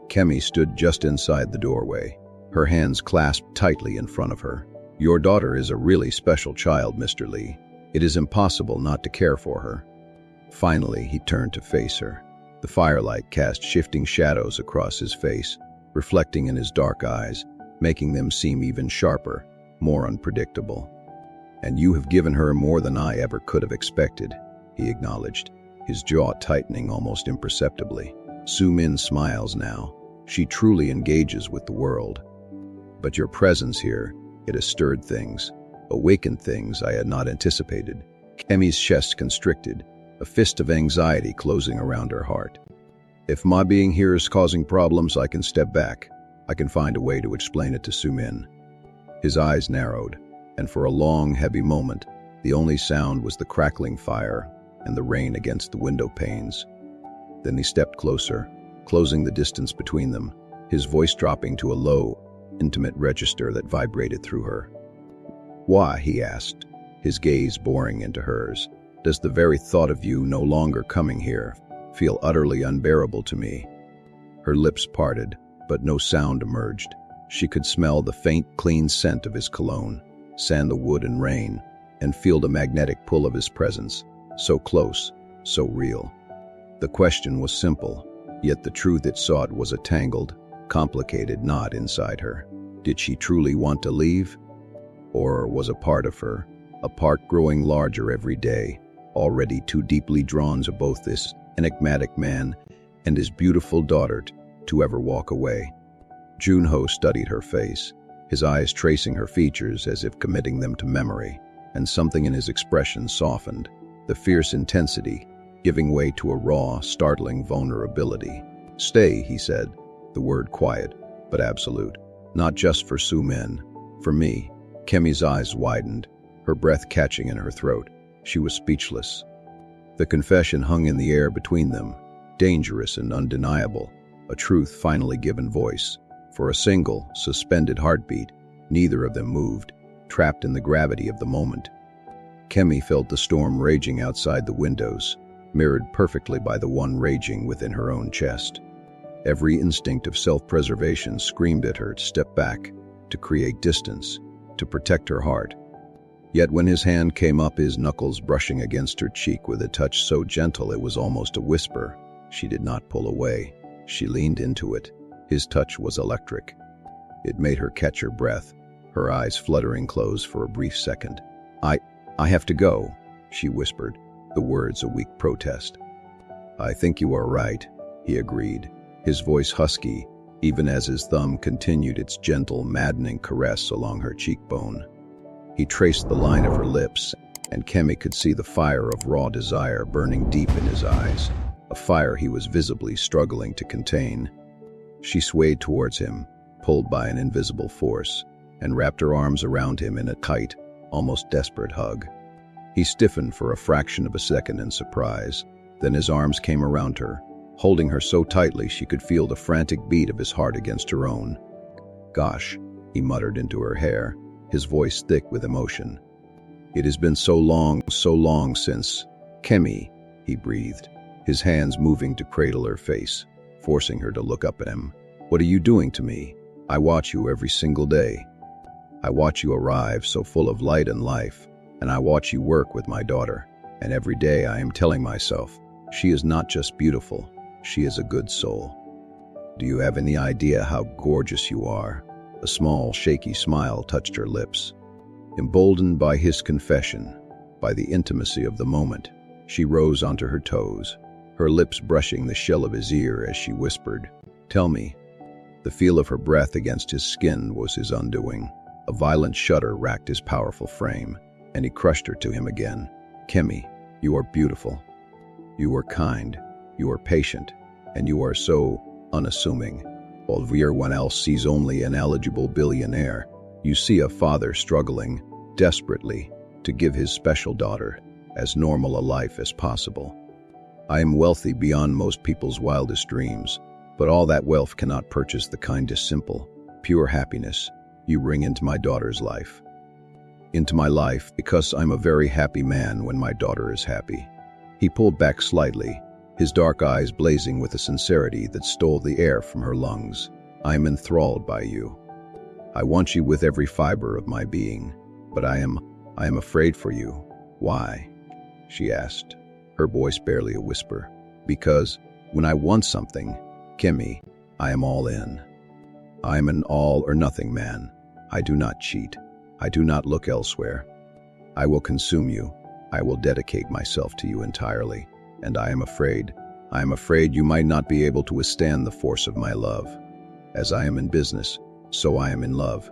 Kemi stood just inside the doorway, her hands clasped tightly in front of her. "Your daughter is a really special child, Mr. Lee. It is impossible not to care for her." Finally, he turned to face her. The firelight cast shifting shadows across his face, reflecting in his dark eyes, making them seem even sharper, more unpredictable. "And you have given her more than I ever could have expected," he acknowledged, his jaw tightening almost imperceptibly. Soo-min smiles now. She truly engages with the world. "But your presence here, it has stirred things, awakened things I had not anticipated." Kemi's chest constricted, a fist of anxiety closing around her heart. "If my being here is causing problems, I can step back. I can find a way to explain it to Soo-min." His eyes narrowed, and for a long, heavy moment, the only sound was the crackling fire and the rain against the window panes. Then he stepped closer, closing the distance between them, his voice dropping to a low, intimate register that vibrated through her. "Why," he asked, his gaze boring into hers, "does the very thought of you no longer coming here feel utterly unbearable to me?" Her lips parted, but no sound emerged. She could smell the faint, clean scent of his cologne, sandalwood and rain, and feel the magnetic pull of his presence, so close, so real. The question was simple, yet the truth it sought was a tangled, complicated knot inside her. Did she truly want to leave? Or was a part of her, a part growing larger every day, already too deeply drawn to both this enigmatic man and his beautiful daughter to ever walk away? Joon-Ho studied her face, his eyes tracing her features as if committing them to memory, and something in his expression softened, the fierce intensity giving way to a raw, startling vulnerability. "Stay," he said, the word quiet, but absolute. "Not just for Soo-min, for me." Kemi's eyes widened, her breath catching in her throat. She was speechless. The confession hung in the air between them, dangerous and undeniable, a truth finally given voice. For a single, suspended heartbeat, neither of them moved, trapped in the gravity of the moment. Kemi felt the storm raging outside the windows, mirrored perfectly by the one raging within her own chest. Every instinct of self-preservation screamed at her to step back, to create distance, to protect her heart. Yet when his hand came up, his knuckles brushing against her cheek with a touch so gentle it was almost a whisper, she did not pull away. She leaned into it. His touch was electric. It made her catch her breath, her eyes fluttering closed for a brief second. I have to go," she whispered, the words a weak protest. "I think you are right," he agreed, his voice husky, even as his thumb continued its gentle, maddening caress along her cheekbone. He traced the line of her lips, and Kemi could see the fire of raw desire burning deep in his eyes, a fire he was visibly struggling to contain. She swayed towards him, pulled by an invisible force, and wrapped her arms around him in a tight, almost desperate hug. He stiffened for a fraction of a second in surprise, then his arms came around her, holding her so tightly she could feel the frantic beat of his heart against her own. "Gosh," he muttered into her hair, his voice thick with emotion. "It has been so long since—" "Kemi," he breathed, his hands moving to cradle her face, forcing her to look up at him. "What are you doing to me? I watch you every single day. I watch you arrive so full of light and life, and I watch you work with my daughter, and every day I am telling myself, she is not just beautiful, she is a good soul. Do you have any idea how gorgeous you are?" A small, shaky smile touched her lips. Emboldened by his confession, by the intimacy of the moment, she rose onto her toes, her lips brushing the shell of his ear as she whispered, "Tell me." The feel of her breath against his skin was his undoing. A violent shudder racked his powerful frame, and he crushed her to him again. "Kemi, you are beautiful. You are kind, you are patient, and you are so unassuming. While everyone else sees only an eligible billionaire, You see a father struggling, desperately, to give his special daughter as normal a life as possible. I am wealthy beyond most people's wildest dreams, but all that wealth cannot purchase the kindest, simple, pure happiness you bring into my daughter's life. Into my life because I'm a very happy man when my daughter is happy. He pulled back slightly, his dark eyes blazing with a sincerity that stole the air from her lungs. I am enthralled by you. I want you with every fiber of my being, but I am afraid for you. Why? She asked, her voice barely a whisper. Because when I want something, Kemi, I am all in. I am an all-or-nothing man. I do not cheat. I do not look elsewhere. I will consume you. I will dedicate myself to you entirely. And I am afraid you might not be able to withstand the force of my love. As I am in business, so I am in love.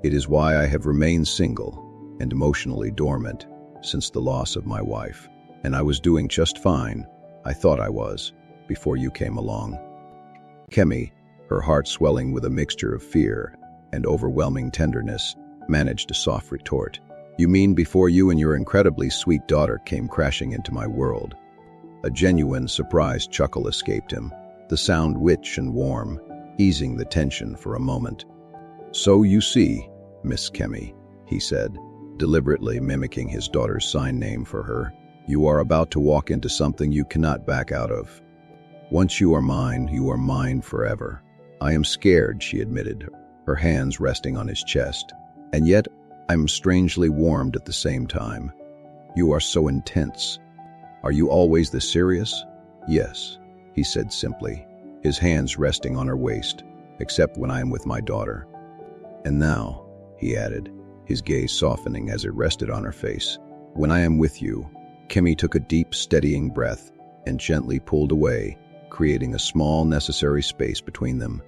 It is why I have remained single and emotionally dormant since the loss of my wife. And I was doing just fine, I thought I was, before you came along. Kemi, her heart swelling with a mixture of fear and overwhelming tenderness, managed a soft retort. You mean before you and your incredibly sweet daughter came crashing into my world? A genuine, surprised chuckle escaped him, the sound rich and warm, easing the tension for a moment. So you see, Miss Kemi, he said, deliberately mimicking his daughter's sign name for her, you are about to walk into something you cannot back out of. Once you are mine forever. I am scared, she admitted, her hands resting on his chest, and yet I'm strangely warmed at the same time. You are so intense. Are you always this serious? Yes, he said simply, his hands resting on her waist, except when I am with my daughter. And now, he added, his gaze softening as it rested on her face, when I am with you. Kemi took a deep, steadying breath and gently pulled away, creating a small, necessary space between them.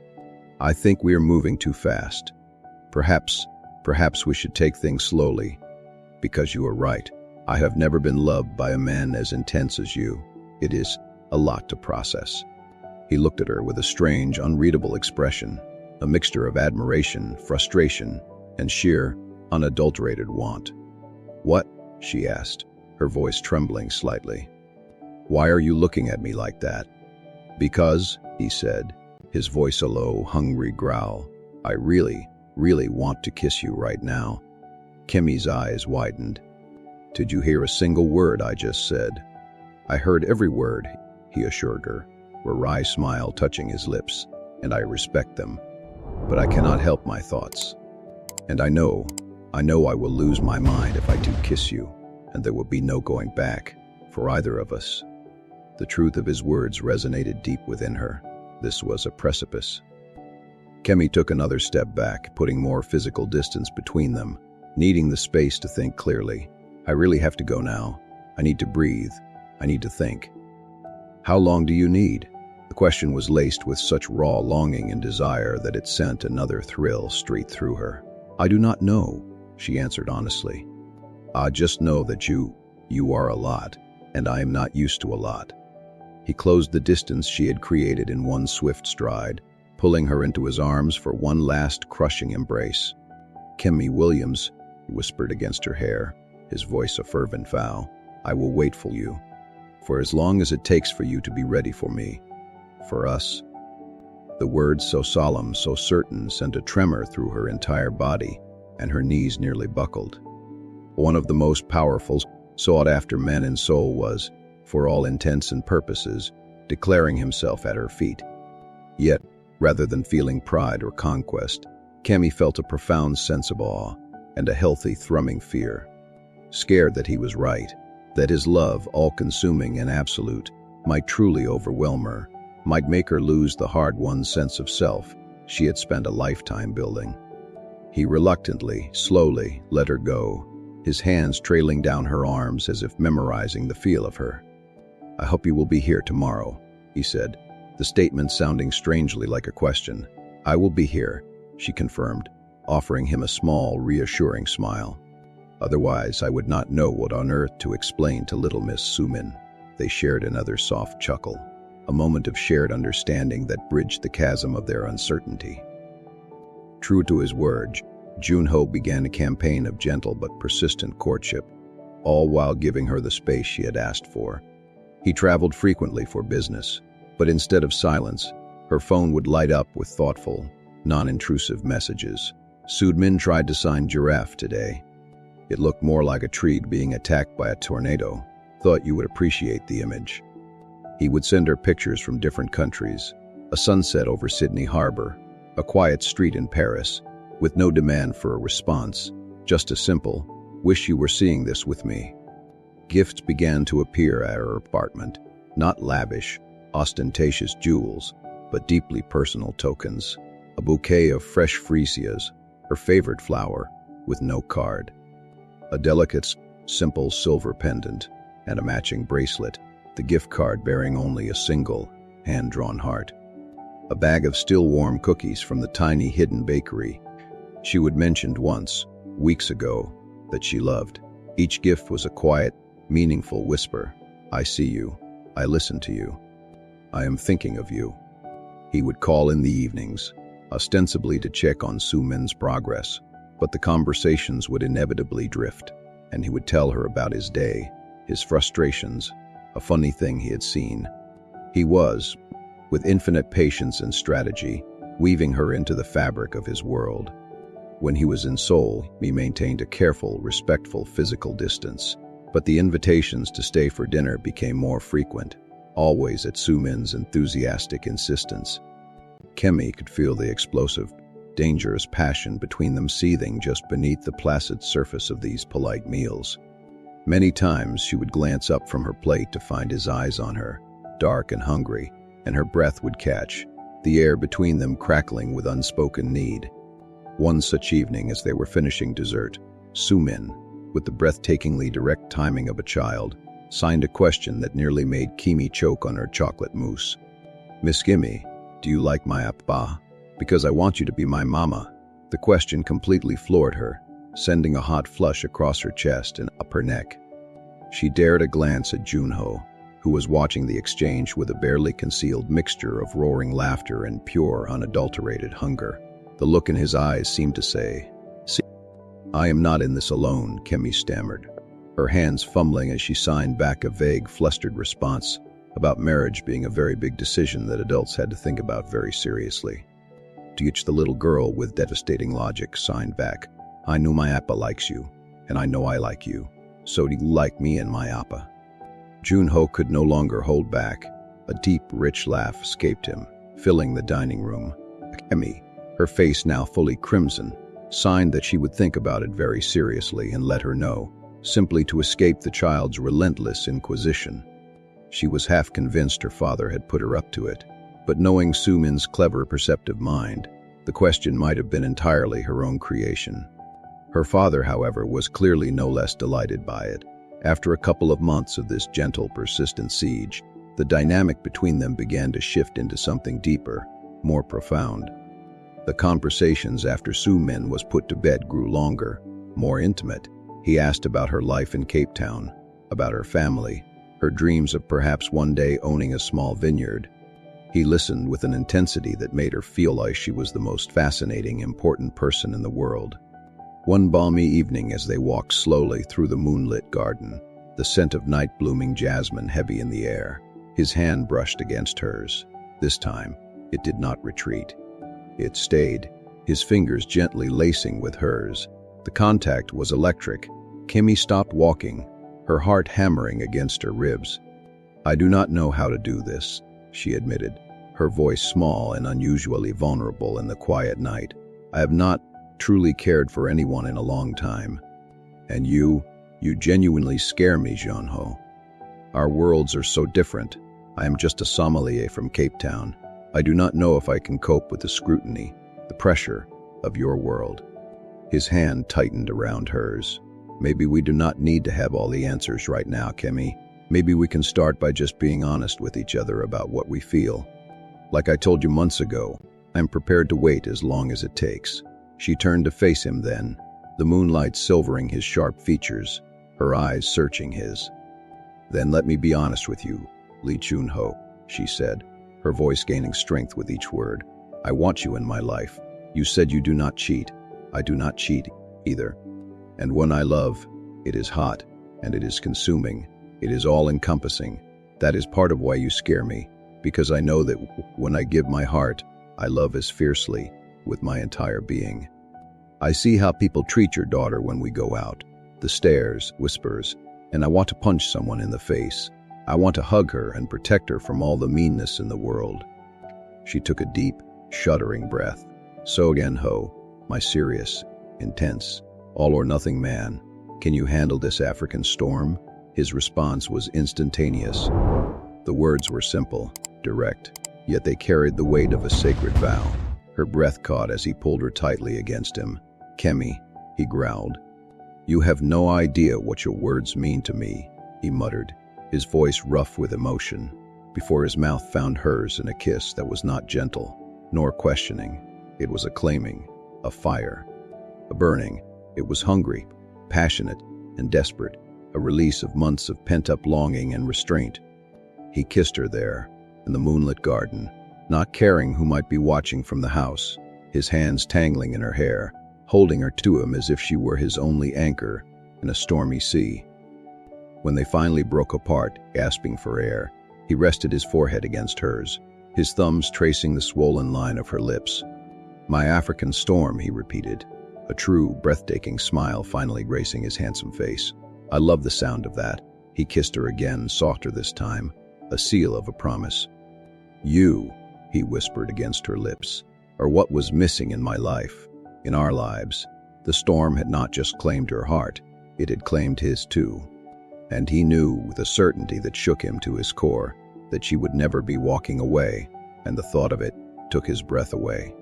I think we are moving too fast. Perhaps we should take things slowly. Because you are right. I have never been loved by a man as intense as you. It is a lot to process. He looked at her with a strange, unreadable expression, a mixture of admiration, frustration, and sheer, unadulterated want. What? She asked, her voice trembling slightly. Why are you looking at me like that? Because, he said, his voice a low, hungry growl, I really want to kiss you right now. Kemi's eyes widened. Did you hear a single word I just said? I heard every word, he assured her, a wry smile touching his lips, and I respect them. But I cannot help my thoughts. And I know I will lose my mind if I do kiss you, and there will be no going back, for either of us. The truth of his words resonated deep within her. This was a precipice. Kemi took another step back, putting more physical distance between them, needing the space to think clearly. I really have to go now. I need to breathe. I need to think. How long do you need? The question was laced with such raw longing and desire that it sent another thrill straight through her. I do not know, she answered honestly. I just know that you are a lot, and I am not used to a lot. He closed the distance she had created in one swift stride, pulling her into his arms for one last crushing embrace. Kemi Williams, he whispered against her hair, his voice a fervent vow, I will wait for you, for as long as it takes for you to be ready for me, for us. The words, so solemn, so certain, sent a tremor through her entire body, and her knees nearly buckled. One of the most powerful, sought-after men in Seoul was, for all intents and purposes, declaring himself at her feet. Yet, rather than feeling pride or conquest, Kemi felt a profound sense of awe and a healthy, thrumming fear. Scared that he was right, that his love, all-consuming and absolute, might truly overwhelm her, might make her lose the hard-won sense of self she had spent a lifetime building. He reluctantly, slowly, let her go, his hands trailing down her arms as if memorizing the feel of her. I hope you will be here tomorrow, he said, the statement sounding strangely like a question. I will be here, she confirmed, offering him a small, reassuring smile. Otherwise, I would not know what on earth to explain to little Miss Sumin. They shared another soft chuckle, a moment of shared understanding that bridged the chasm of their uncertainty. True to his word, Joon-Ho began a campaign of gentle but persistent courtship, all while giving her the space she had asked for. He traveled frequently for business, but instead of silence, her phone would light up with thoughtful, non-intrusive messages. Soo-min tried to sign giraffe today. It looked more like a tree being attacked by a tornado. Thought you would appreciate the image. He would send her pictures from different countries, a sunset over Sydney Harbor, a quiet street in Paris, with no demand for a response, just a simple, "Wish you were seeing this with me." Gifts began to appear at her apartment, not lavish, ostentatious jewels, but deeply personal tokens. A bouquet of fresh freesias, her favorite flower, with no card. A delicate, simple silver pendant, and a matching bracelet, the gift card bearing only a single, hand-drawn heart. A bag of still warm cookies from the tiny hidden bakery she would mentioned once, weeks ago, that she loved. Each gift was a quiet, meaningful whisper. "I see you. I listen to you. I am thinking of you." He would call in the evenings, ostensibly to check on Soo-min's progress, but the conversations would inevitably drift, and he would tell her about his day, his frustrations, a funny thing he had seen. He was, with infinite patience and strategy, weaving her into the fabric of his world. When he was in Seoul, he maintained a careful, respectful physical distance, but the invitations to stay for dinner became more frequent, always at Soo-min's enthusiastic insistence. Kemi could feel the explosive, dangerous passion between them seething just beneath the placid surface of these polite meals. Many times she would glance up from her plate to find his eyes on her, dark and hungry, and her breath would catch, the air between them crackling with unspoken need. One such evening, as they were finishing dessert, Soo-min, with the breathtakingly direct timing of a child, signed a question that nearly made Kemi choke on her chocolate mousse. "Miss Kemi, do you like my appa? Because I want you to be my mama." The question completely floored her, sending a hot flush across her chest and up her neck. She dared a glance at Joon-Ho, who was watching the exchange with a barely concealed mixture of roaring laughter and pure, unadulterated hunger. The look in his eyes seemed to say, "See, I am not in this alone," Kemi stammered, her hands fumbling as she signed back a vague, flustered response about marriage being a very big decision that adults had to think about very seriously. To which the little girl, with devastating logic, signed back, "I know my appa likes you, and I know I like you. So do you like me and my appa?" Joon-Ho could no longer hold back. A deep, rich laugh escaped him, filling the dining room. Kemi, her face now fully crimson, signed that she would think about it very seriously and let her know, simply to escape the child's relentless inquisition. She was half convinced her father had put her up to it, but knowing Soo-min's clever, perceptive mind, the question might have been entirely her own creation. Her father, however, was clearly no less delighted by it. After a couple of months of this gentle, persistent siege, the dynamic between them began to shift into something deeper, more profound. The conversations after Soo-min was put to bed grew longer, more intimate. He asked about her life in Cape Town, about her family, her dreams of perhaps one day owning a small vineyard. He listened with an intensity that made her feel like she was the most fascinating, important person in the world. One balmy evening, as they walked slowly through the moonlit garden, the scent of night-blooming jasmine heavy in the air, his hand brushed against hers. This time, it did not retreat. It stayed, his fingers gently lacing with hers. The contact was electric. Kemi stopped walking, her heart hammering against her ribs. "I do not know how to do this," she admitted, her voice small and unusually vulnerable in the quiet night. "I have not truly cared for anyone in a long time. And you genuinely scare me, Joon-Ho. Our worlds are so different. I am just a sommelier from Cape Town. I do not know if I can cope with the scrutiny, the pressure of your world." His hand tightened around hers. "Maybe we do not need to have all the answers right now, Kemi. Maybe we can start by just being honest with each other about what we feel. Like I told you months ago, I'm prepared to wait as long as it takes." She turned to face him then, the moonlight silvering his sharp features, her eyes searching his. "Then let me be honest with you, Lee Joon-Ho," she said, her voice gaining strength with each word. "I want you in my life. You said you do not cheat. I do not cheat either. And when I love, it is hot, and it is consuming. It is all-encompassing. That is part of why you scare me, because I know that when I give my heart, I love as fiercely, with my entire being. I see how people treat your daughter when we go out. The stares, whispers, and I want to punch someone in the face. I want to hug her and protect her from all the meanness in the world. She took a deep, shuddering breath. So again, Ho, my serious, intense, all-or-nothing man, can you handle this African storm? His response was instantaneous. The words were simple, direct, yet they carried the weight of a sacred vow. Her breath caught as he pulled her tightly against him. Kemi, he growled. You have no idea what your words mean to me, he muttered, his voice rough with emotion, before his mouth found hers in a kiss that was not gentle, nor questioning. It was a claiming, a fire, a burning. It was hungry, passionate, and desperate, a release of months of pent-up longing and restraint. He kissed her there, in the moonlit garden, not caring who might be watching from the house, his hands tangling in her hair, holding her to him as if she were his only anchor in a stormy sea. When they finally broke apart, gasping for air, he rested his forehead against hers, his thumbs tracing the swollen line of her lips. My African storm, he repeated, a true, breathtaking smile finally gracing his handsome face. I love the sound of that. He kissed her again, softer this time, a seal of a promise. You, he whispered against her lips, are what was missing in my life, in our lives. The storm had not just claimed her heart, it had claimed his too. And he knew with a certainty that shook him to his core that she would never be walking away, and the thought of it took his breath away.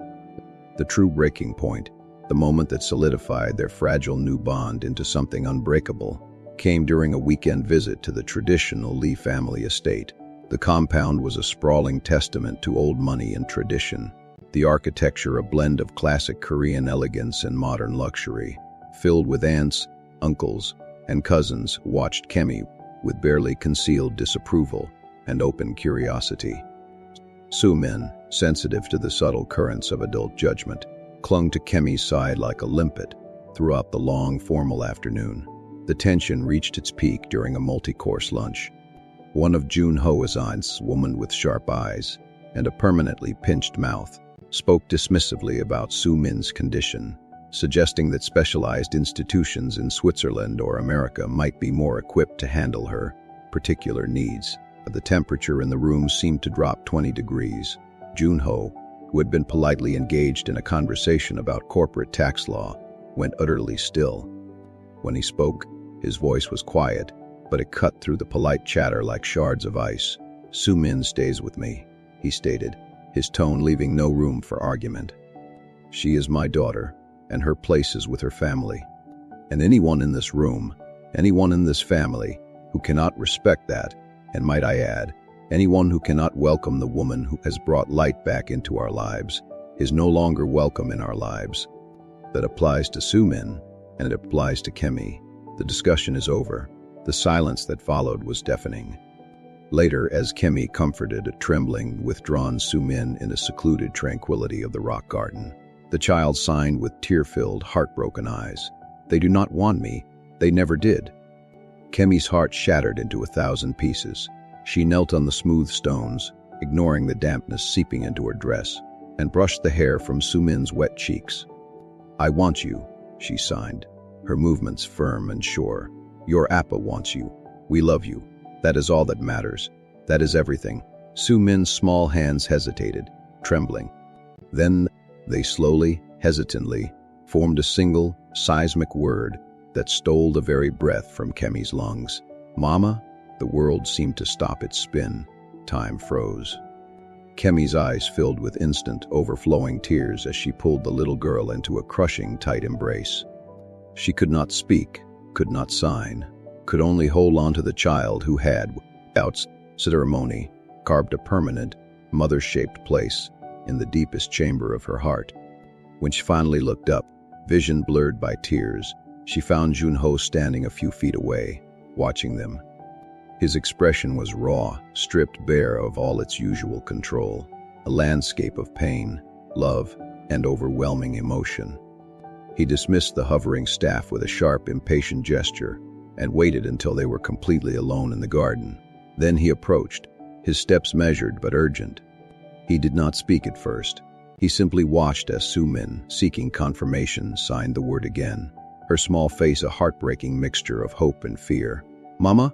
The true breaking point, the moment that solidified their fragile new bond into something unbreakable, came during a weekend visit to the traditional Lee family estate. The compound was a sprawling testament to old money and tradition, the architecture a blend of classic Korean elegance and modern luxury. Filled with aunts, uncles, and cousins watched Kemi with barely concealed disapproval and open curiosity. Soo-min, sensitive to the subtle currents of adult judgment, clung to Kemi's side like a limpet throughout the long, formal afternoon. The tension reached its peak during a multi-course lunch. One of Joon-Ho's aunts, woman with sharp eyes and a permanently pinched mouth, spoke dismissively about Soo-min's condition, suggesting that specialized institutions in Switzerland or America might be more equipped to handle her particular needs. The temperature in the room seemed to drop 20 degrees. Joon-Ho, who had been politely engaged in a conversation about corporate tax law, went utterly still. When he spoke, his voice was quiet, but it cut through the polite chatter like shards of ice. Soo-min stays with me, he stated, his tone leaving no room for argument. She is my daughter, and her place is with her family. And anyone in this room, anyone in this family, who cannot respect that, and might I add, anyone who cannot welcome the woman who has brought light back into our lives, is no longer welcome in our lives. That applies to Soo-min, and it applies to Kemi. The discussion is over. The silence that followed was deafening. Later, as Kemi comforted a trembling, withdrawn Soo-min in a secluded tranquility of the rock garden, the child signed with tear-filled, heartbroken eyes. They do not want me. They never did. Kemi's heart shattered into 1,000 pieces. She knelt on the smooth stones, ignoring the dampness seeping into her dress, and brushed the hair from Soo-min's wet cheeks. I want you, she signed, her movements firm and sure. Your Appa wants you. We love you. That is all that matters. That is everything. Soo-min's small hands hesitated, trembling. Then they slowly, hesitantly, formed a single, seismic word that stole the very breath from Kemi's lungs. Mama? The world seemed to stop its spin. Time froze. Kemi's eyes filled with instant, overflowing tears as she pulled the little girl into a crushing, tight embrace. She could not speak, could not sign, could only hold on to the child who had, without ceremony, carved a permanent, mother-shaped place in the deepest chamber of her heart. When she finally looked up, vision blurred by tears, she found Joon-Ho standing a few feet away, watching them. His expression was raw, stripped bare of all its usual control, a landscape of pain, love, and overwhelming emotion. He dismissed the hovering staff with a sharp, impatient gesture and waited until they were completely alone in the garden. Then he approached, his steps measured but urgent. He did not speak at first. He simply watched as Soo-min, seeking confirmation, signed the word again, her small face a heartbreaking mixture of hope and fear. "Mama?"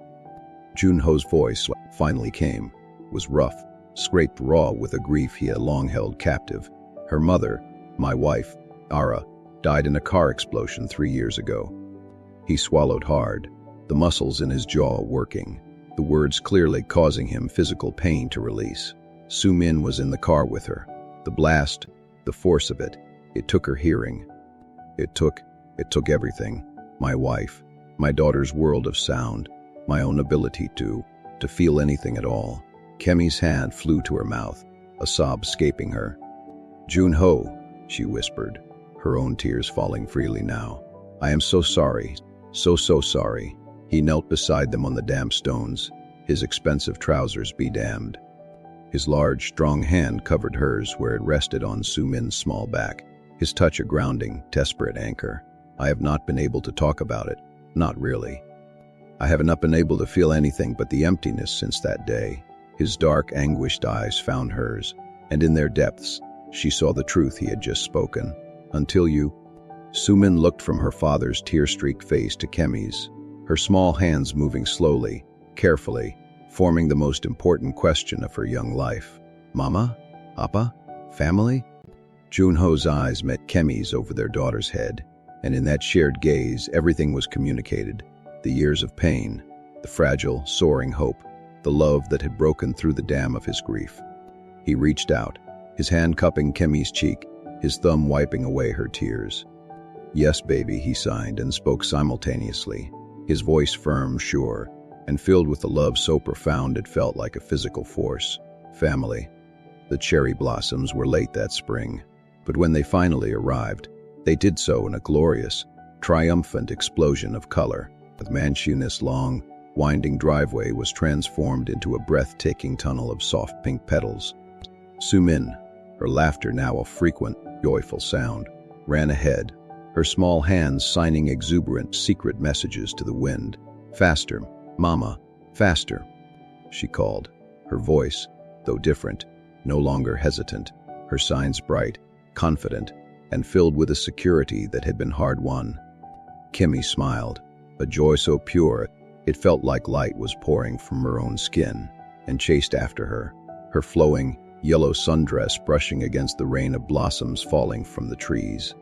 Joon-Ho's voice finally came, was rough, scraped raw with a grief he had long held captive. "Her mother, my wife, Ara, died in a car explosion 3 years ago." He swallowed hard, the muscles in his jaw working, the words clearly causing him physical pain to release. Soo-min was in the car with her. The blast, the force of it, it took her hearing. It took everything. My wife, my daughter's world of sound, my own ability to feel anything at all. Kemi's hand flew to her mouth, a sob escaping her. "Joon-Ho," she whispered, her own tears falling freely now. "I am so sorry, so sorry." He knelt beside them on the damp stones, his expensive trousers be damned. His large, strong hand covered hers where it rested on Soo-min's small back, his touch a grounding, desperate anchor. "I have not been able to talk about it, not really. I have not been able to feel anything but the emptiness since that day." His dark, anguished eyes found hers, and in their depths, she saw the truth he had just spoken. "Until you..." Soo-min looked from her father's tear-streaked face to Kemi's, her small hands moving slowly, carefully, forming the most important question of her young life. "Mama? Appa? Family?" Joon-Ho's eyes met Kemi's over their daughter's head, and in that shared gaze, everything was communicated. The years of pain, the fragile, soaring hope, the love that had broken through the dam of his grief. He reached out, his hand cupping Kemi's cheek, his thumb wiping away her tears. "Yes, baby," he signed and spoke simultaneously, his voice firm, sure, and filled with a love so profound it felt like a physical force. "Family." The cherry blossoms were late that spring, but when they finally arrived, they did so in a glorious, triumphant explosion of color. The mansion's long, winding driveway was transformed into a breathtaking tunnel of soft pink petals. Soo-min, her laughter now a frequent, joyful sound, ran ahead, her small hands signing exuberant, secret messages to the wind. "Faster, Mama, faster," she called, her voice, though different, no longer hesitant, her signs bright, confident, and filled with a security that had been hard-won. Kemi smiled, a joy so pure it felt like light was pouring from her own skin, and chased after her, her flowing, yellow sundress brushing against the rain of blossoms falling from the trees.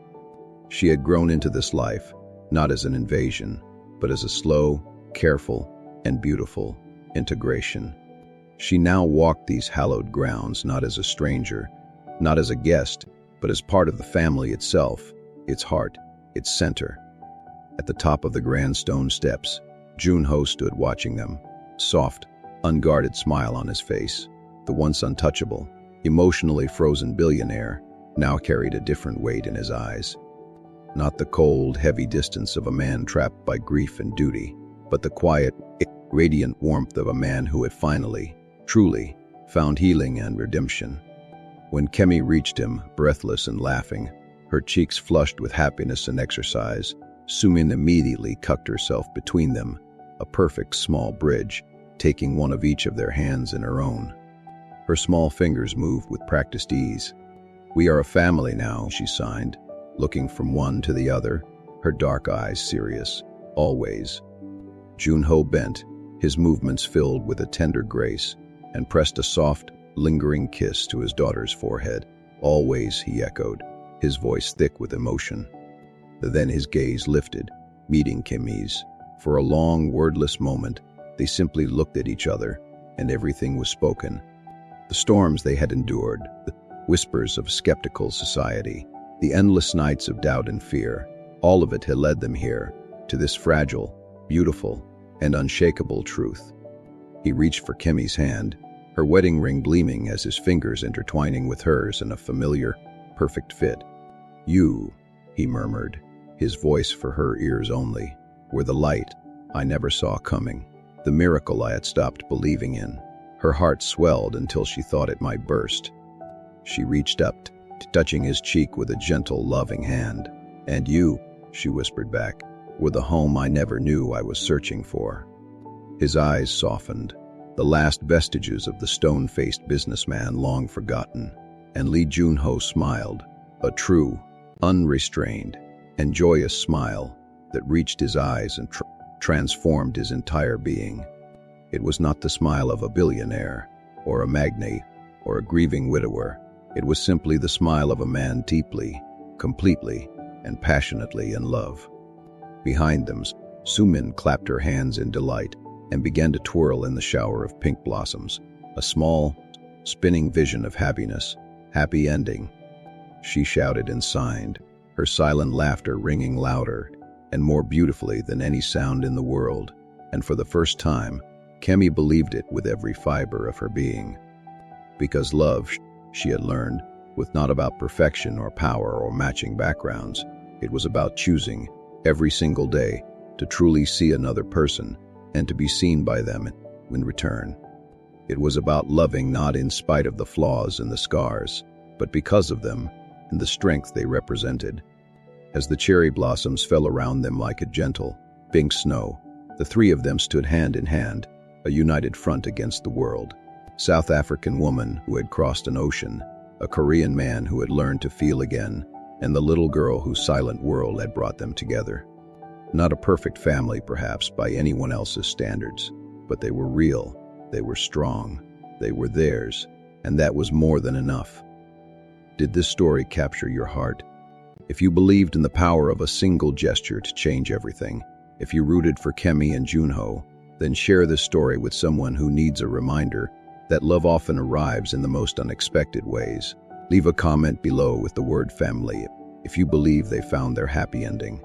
She had grown into this life, not as an invasion, but as a slow, careful, and beautiful integration. She now walked these hallowed grounds not as a stranger, not as a guest, but as part of the family itself, its heart, its center. At the top of the grand stone steps, Joon-Ho stood watching them, soft, unguarded smile on his face. The once untouchable, emotionally frozen billionaire now carried a different weight in his eyes. Not the cold, heavy distance of a man trapped by grief and duty, but the quiet, radiant warmth of a man who had finally, truly, found healing and redemption. When Kemi reached him, breathless and laughing, her cheeks flushed with happiness and exercise, Soo-min immediately cupped herself between them, a perfect small bridge, taking one of each of their hands in her own. Her small fingers moved with practiced ease. "We are a family now," she signed, looking from one to the other, her dark eyes serious, always. Joon-Ho bent, his movements filled with a tender grace, and pressed a soft, lingering kiss to his daughter's forehead. "Always," he echoed, his voice thick with emotion. Then his gaze lifted, meeting Kemi's. For a long, wordless moment, they simply looked at each other, and everything was spoken. The storms they had endured, the whispers of skeptical society, the endless nights of doubt and fear, all of it had led them here, to this fragile, beautiful, and unshakable truth. He reached for Kemi's hand, her wedding ring gleaming as his fingers intertwining with hers in a familiar, perfect fit. "You," he murmured, his voice for her ears only, "were the light I never saw coming, the miracle I had stopped believing in." Her heart swelled until she thought it might burst. She reached up, touching his cheek with a gentle, loving hand. "And you," she whispered back, "were the home I never knew I was searching for." His eyes softened, the last vestiges of the stone-faced businessman long forgotten, and Lee Joon-Ho smiled, a true, unrestrained, and joyous smile that reached his eyes and transformed his entire being. It was not the smile of a billionaire, or a magnate, or a grieving widower. It was simply the smile of a man deeply, completely, and passionately in love. Behind them, Sumin clapped her hands in delight and began to twirl in the shower of pink blossoms, a small, spinning vision of happiness, happy ending. She shouted and signed, her silent laughter ringing louder and more beautifully than any sound in the world, and for the first time, Kemi believed it with every fiber of her being. Because love, she had learned, was not about perfection or power or matching backgrounds. It was about choosing, every single day, to truly see another person and to be seen by them in return. It was about loving not in spite of the flaws and the scars, but because of them and the strength they represented. As the cherry blossoms fell around them like a gentle, pink snow, the three of them stood hand in hand, a united front against the world. South African woman who had crossed an ocean, a Korean man who had learned to feel again, and the little girl whose silent world had brought them together. Not a perfect family, perhaps, by anyone else's standards, but they were real, they were strong, they were theirs, and that was more than enough. Did this story capture your heart? If you believed in the power of a single gesture to change everything, if you rooted for Kemi and Joon-Ho, then share this story with someone who needs a reminder that love often arrives in the most unexpected ways. Leave a comment below with the word family if you believe they found their happy ending.